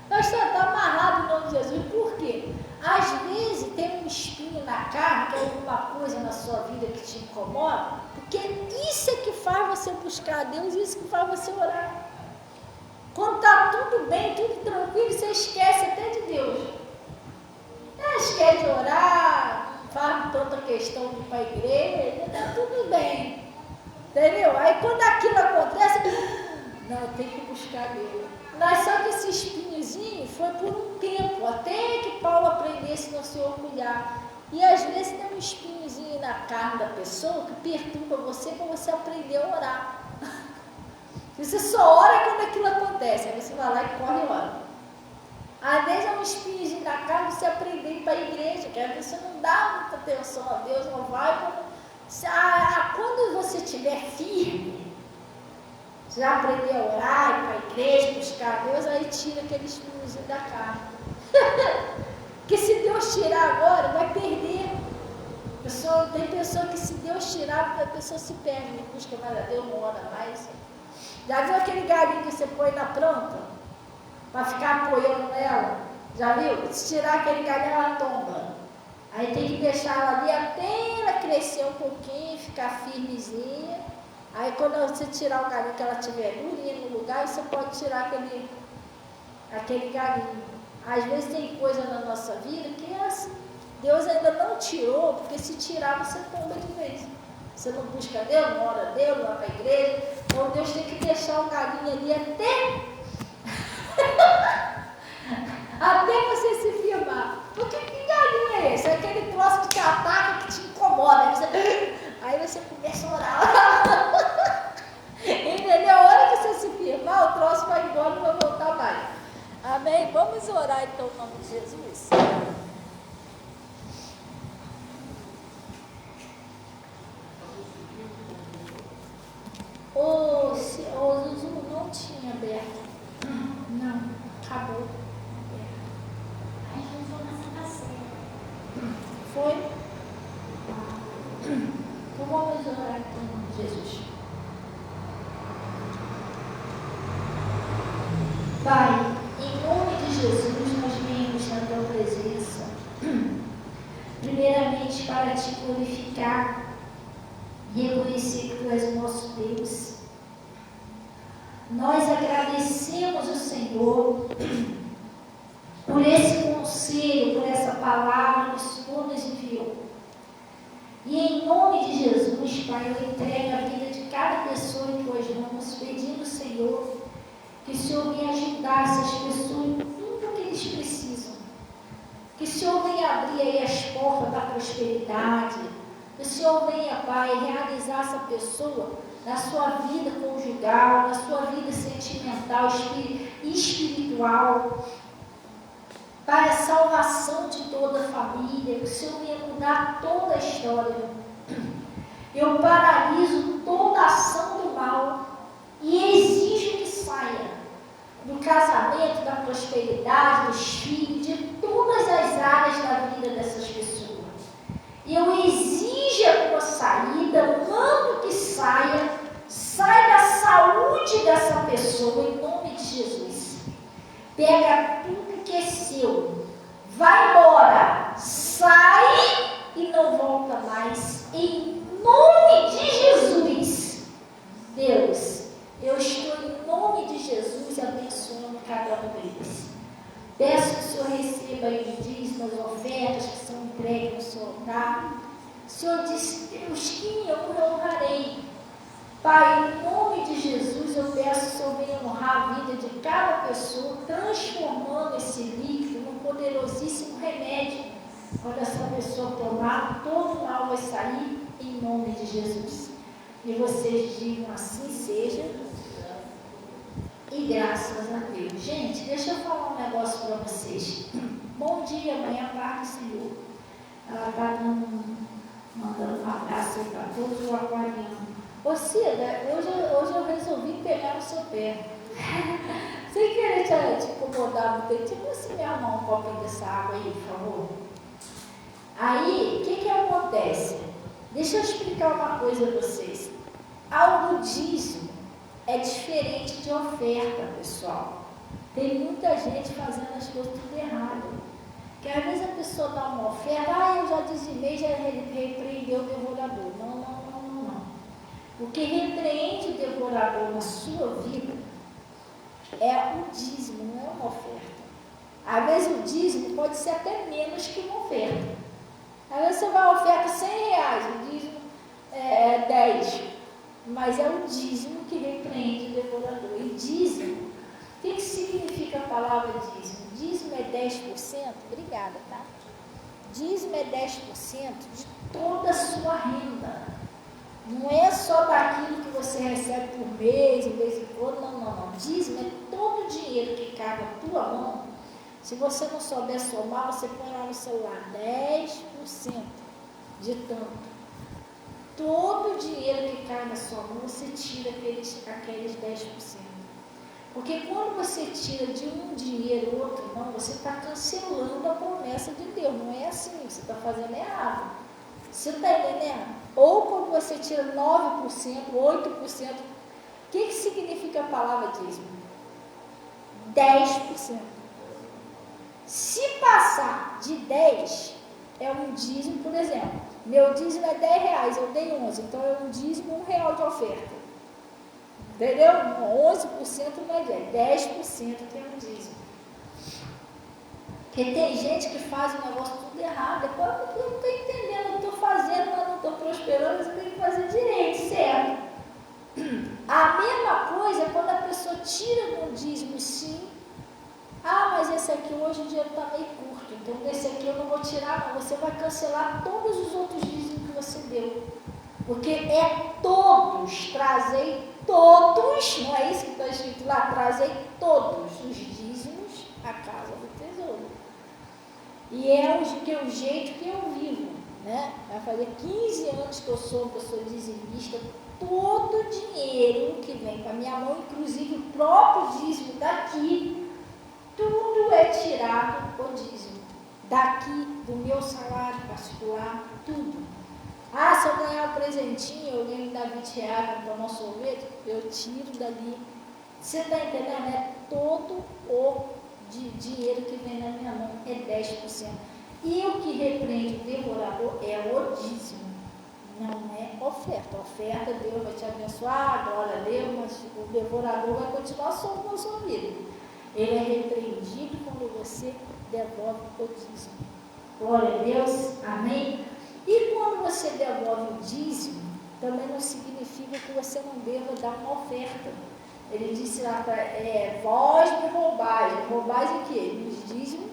Pastor, está amarrado em nome de Jesus. Por quê? Às vezes tem um espinho na carne, que é alguma coisa na sua vida que te incomoda, porque isso é que faz você buscar a Deus, isso que faz você orar. Quando está tudo bem, tudo tranquilo, você esquece até de Deus. Esquece de orar, faz tanta questão de ir para a igreja, está tudo bem. Entendeu? Aí quando aquilo acontece, não, eu tenho que buscar Deus. Mas só que esse espinhozinho foi por um tempo, até que Paulo aprendesse a não se orgulhar. E às vezes tem um espinhozinho na carne da pessoa que perturba você para você aprender a orar. Você só ora quando aquilo acontece, aí você vai lá e corre e ora. Às vezes é um espinhozinho na carne você aprender a ir para a igreja, que às vezes você não dá muita atenção a Deus, não vai. Quando você estiver firme, já aprender a orar, ir para a igreja, buscar a Deus, aí tira aquele espinhozinho da carne. Porque se Deus tirar agora, vai perder. Tem pessoa que se Deus tirar, a pessoa se perde, não busca mais a Deus, não ora mais. Já viu aquele galinho que você põe na planta? Para ficar apoiando nela? Já viu? Se tirar aquele galinho, ela tomba. Aí tem que deixar ela ali até ela crescer um pouquinho, ficar firmezinha. Aí quando você tirar o galinho que ela tiver durinha no lugar, você pode tirar aquele galinho. Às vezes tem coisa na nossa vida que é assim. Deus ainda não tirou, porque se tirar você tomba de vez. Você não busca Deus, não ora a Deus, não vai para a igreja. Então Deus tem que deixar o galinho ali até você se firmar. Porque que galinho é esse? É aquele troço que te ataca, que te incomoda. Aí você começa a orar. Entendeu? A hora que você se firmar, o troço vai embora e não vai voltar mais. Amém? Vamos orar então em nome de Jesus. O Zoom não tinha aberto. Não, acabou. A gente não foi na Santa Ceia. Foi? Então vamos orar em nome de Jesus. Pai, em nome de Jesus, nós viemos na tua presença, primeiramente para te glorificar e reconhecer que tu és o nosso Deus. Nós agradecemos o Senhor por esse conselho, por essa palavra que o Senhor nos enviou. E em nome de Jesus, Pai, eu entrego a vida de cada pessoa em tuas mãos, pedindo, Senhor, que o Senhor venha ajudar essas pessoas em tudo que eles precisam. Que o Senhor venha abrir aí as portas da prosperidade. Que o Senhor venha, Pai, realizar essa pessoa na sua vida conjugal, na sua vida sentimental e espiritual. Para a salvação de toda a família. Que o Senhor venha mudar toda a história. Eu paraliso toda a ação do mal e exijo que saia do casamento, da prosperidade, dos filhos, de todas as áreas da vida dessas pessoas. E eu exijo a tua saída, eu mando que saia da saúde dessa pessoa, em nome de Jesus. Pega tudo que é seu, vai embora, sai e não volta mais, em nome de Jesus. Deus, eu estou em nome de Jesus abençoando cada um deles. Peço que o Senhor receba aí os dízimos, as ofertas que são entregues no seu altar. O Senhor disse, Deus, quem eu honrarei. Pai, em nome de Jesus, eu peço que o Senhor venha honrar a vida de cada pessoa, transformando esse líquido num poderosíssimo remédio. Quando essa pessoa tomar, todo o mal vai sair, em nome de Jesus. E vocês digam assim seja. E graças a Deus. Gente, deixa eu falar um negócio para vocês. Bom dia, mãe, a paz do Senhor. Ela está mandando um abraço aí para todos o aquariano. Ô Cida, hoje eu resolvi pegar no seu pé. Sem querer te incomodar muito, tipo assim, me arrumar um copinho dessa água aí, por favor. Aí, o que acontece? Deixa eu explicar uma coisa a vocês. Ao dízimo é diferente de oferta, pessoal. Tem muita gente fazendo as coisas tudo errado. Porque às vezes a pessoa dá uma oferta, eu já dizimei, já repreendeu o devorador. Não. O que repreende o devorador na sua vida é o dízimo, não é uma oferta. Às vezes o dízimo pode ser até menos que uma oferta. Às vezes você vai oferta R$100, o dízimo é 10. mas é o dízimo que repreende o devorador. E dízimo, o que significa a palavra dízimo? Dízimo é 10%, obrigada, tá? Dízimo é 10% de toda a sua renda. Não é só daquilo que você recebe por mês, em vez em quando, não. Dízimo é todo o dinheiro que cai na tua mão. Se você não souber somar, você põe lá no celular 10% de tanto. Todo o dinheiro que cai na sua mão, você tira aqueles 10%. Porque quando você tira de um dinheiro ou outro não, você está cancelando a promessa de Deus. Não é assim, você está fazendo errado. Você está entendendo? Ou quando você tira 9%, 8%, o que significa a palavra dízimo? 10%. Se passar de 10, é um dízimo, por exemplo, meu dízimo é R$10, eu dei 11, então é um dízimo R$1 de oferta. Entendeu? 11% não é 10% tem um dízimo. Porque tem gente que faz o negócio tudo errado, depois eu não estou entendendo, eu estou fazendo, mas não estou prosperando, você tem que fazer direito, certo? A mesma coisa é quando a pessoa tira um dízimo, sim. Mas esse aqui hoje o dinheiro está meio curto, então desse aqui eu não vou tirar, não. Você vai cancelar todos os outros dízimos que você deu. Porque é todos, trazei todos, não é isso que está escrito lá? Trazei todos os dízimos à casa do tesouro. E é o jeito que eu vivo, né? Vai fazer 15 anos que eu sou dizimista. Todo o dinheiro que vem para minha mão, inclusive o próprio dízimo daqui, tudo é tirado o dízimo. Daqui, do meu salário particular, tudo. Se eu ganhar um presentinho, eu ganho da R$20 para tomar sorvete, eu tiro dali. Você está entendendo? É todo o dinheiro que vem na minha mão, é 10%. E o que repreende o devorador é o dízimo, não é oferta. Oferta, Deus vai te abençoar, glória a Deus, mas o devorador vai continuar solto na sua vida. Ele é repreendido quando você devolve o dízimo. Glória a Deus, amém? E quando você devolve o dízimo, também não significa que você não deva dar uma oferta. Ele disse lá, vós me roubais. Roubais em quê? Nos dízimos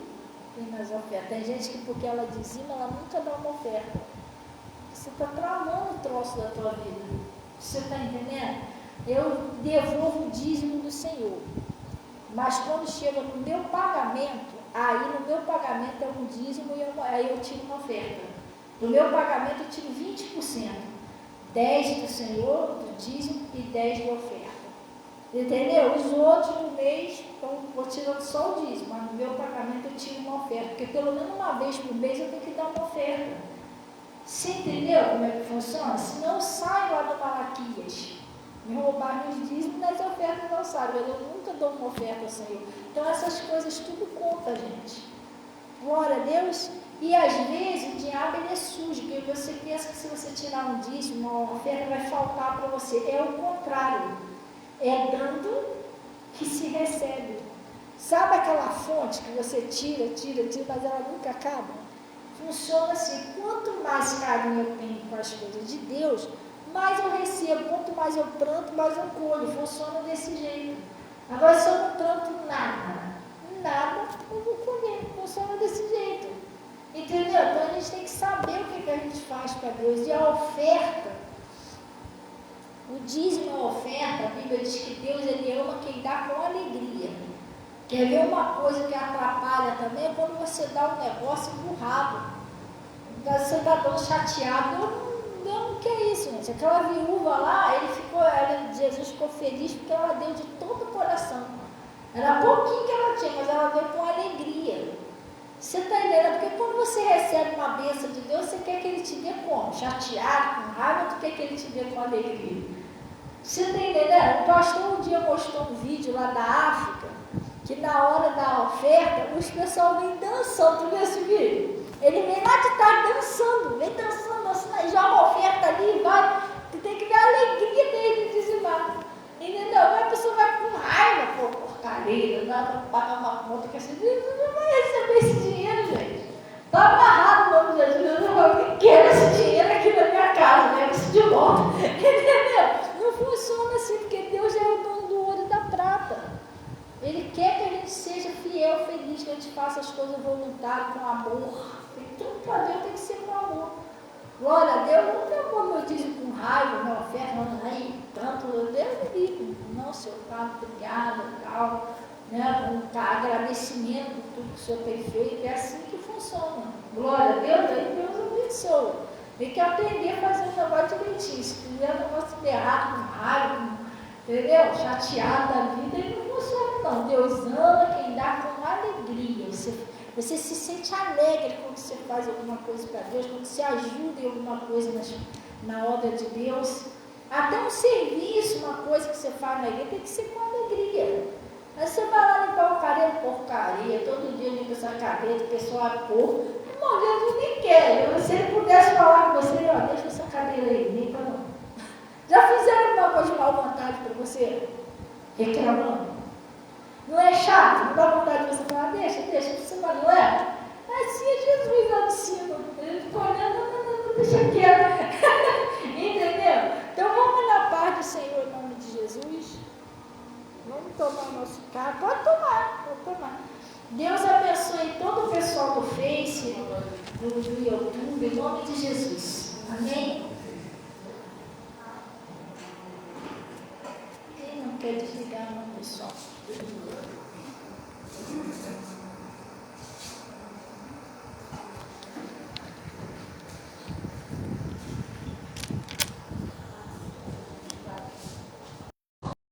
e nas ofertas. Tem gente que porque ela dizima, ela nunca dá uma oferta. Você está travando o troço da tua vida. Você está entendendo? Eu devolvo o dízimo do Senhor. Mas quando chega no meu pagamento, aí no meu pagamento é um dízimo e aí eu tiro uma oferta. Do meu pagamento eu tiro 20%. 10% do Senhor, do dízimo e 10% de oferta. Entendeu? Os outros no mês, então, vou tirando só o dízimo, mas no meu pagamento eu tiro uma oferta. Porque pelo menos uma vez por mês eu tenho que dar uma oferta. Você entendeu como é que funciona? Senão eu saio lá do Malaquias. Me roubar nos dízimos, nas ofertas não sabe. Eu nunca dou uma oferta ao Senhor. Então essas coisas tudo conta, gente. Glória a Deus. E às vezes o diabo ele é sujo, porque você pensa que se você tirar um dízimo, uma oferta vai faltar para você. É o contrário. É dando que se recebe. Sabe aquela fonte que você tira, mas ela nunca acaba? Funciona assim. Quanto mais carinho eu tenho com as coisas de Deus, mais eu recebo. Quanto mais eu planto, mais eu colho. Funciona desse jeito. Agora, se eu não planto nada, eu vou colher. Funciona desse jeito. Entendeu? Então a gente tem que saber o que a gente faz para Deus. E a oferta, o dízimo é a oferta, a Bíblia diz que Deus ele ama quem dá com alegria. Quer ver uma coisa que atrapalha também? É quando você dá um negócio emburrado. Você está dando chateado. Deus não quer isso, gente. Aquela viúva lá, Jesus ficou feliz porque ela deu de todo o coração. Era pouquinho que ela tinha, mas ela deu com alegria. Você está entendendo? Porque quando você recebe uma bênção de Deus, você quer que Ele te dê como? Chateado, com raiva, tu quer que Ele te dê com alegria. Você está entendendo? O pastor um dia mostrou um vídeo lá da África, que na hora da oferta, os pessoal vêm dançando. Tu viu esse vídeo? Ele vem lá de tarde dançando, e joga a oferta ali e vai. Tu tem que ver a alegria dele de dizimar. Entendeu? A pessoa vai com raiva, porcaria, dá para pagar uma conta que assim, não vai receber esse dinheiro, gente. Está amarrado o nome de Jesus, eu não quero esse dinheiro aqui na minha casa, né? Isso de volta. Entendeu? Não faça as coisas voluntárias, com amor. E tudo para Deus tem que ser com amor. Glória a Deus, não tem como eu disse com raiva, minha oferta, não tem tanto, Deus me livre. Não, Senhor, tá, obrigada, tal, né? Com agradecimento por tudo que o Senhor tem feito, é assim que funciona. Glória a Deus, aí Deus abençoa. Tem que aprender a fazer um negócio direitinho. Se fizer um negócio errado, com raiva, entendeu? Chateado da vida, ele não funciona, não. Deus ama quem dá com alegria. Você se sente alegre quando você faz alguma coisa para Deus, quando você ajuda em alguma coisa na obra de Deus. Até um serviço, uma coisa que você faz na igreja, tem que ser com alegria. Aí você vai lá limpar o cabelo, porcaria, todo dia limpa essa cabeça, o pessoal é porco. Irmão, Jesus nem quer. Se ele pudesse falar com você, ó, deixa essa cadeira aí, limpa não. Já fizeram alguma coisa de mal vontade para você? Reclamando? Não é chato? Não dá vontade de você falar, deixa, você fala, não é? Assim é Jesus lá de cima. Ele fica olhando, não, deixa quieto. Entendeu? Então vamos na paz do Senhor em nome de Jesus. Vamos tomar o nosso carro. Pode tomar. Deus abençoe todo o pessoal do Face, do YouTube, em nome de Jesus. Amém? Quem não quer desligar, não, pessoal?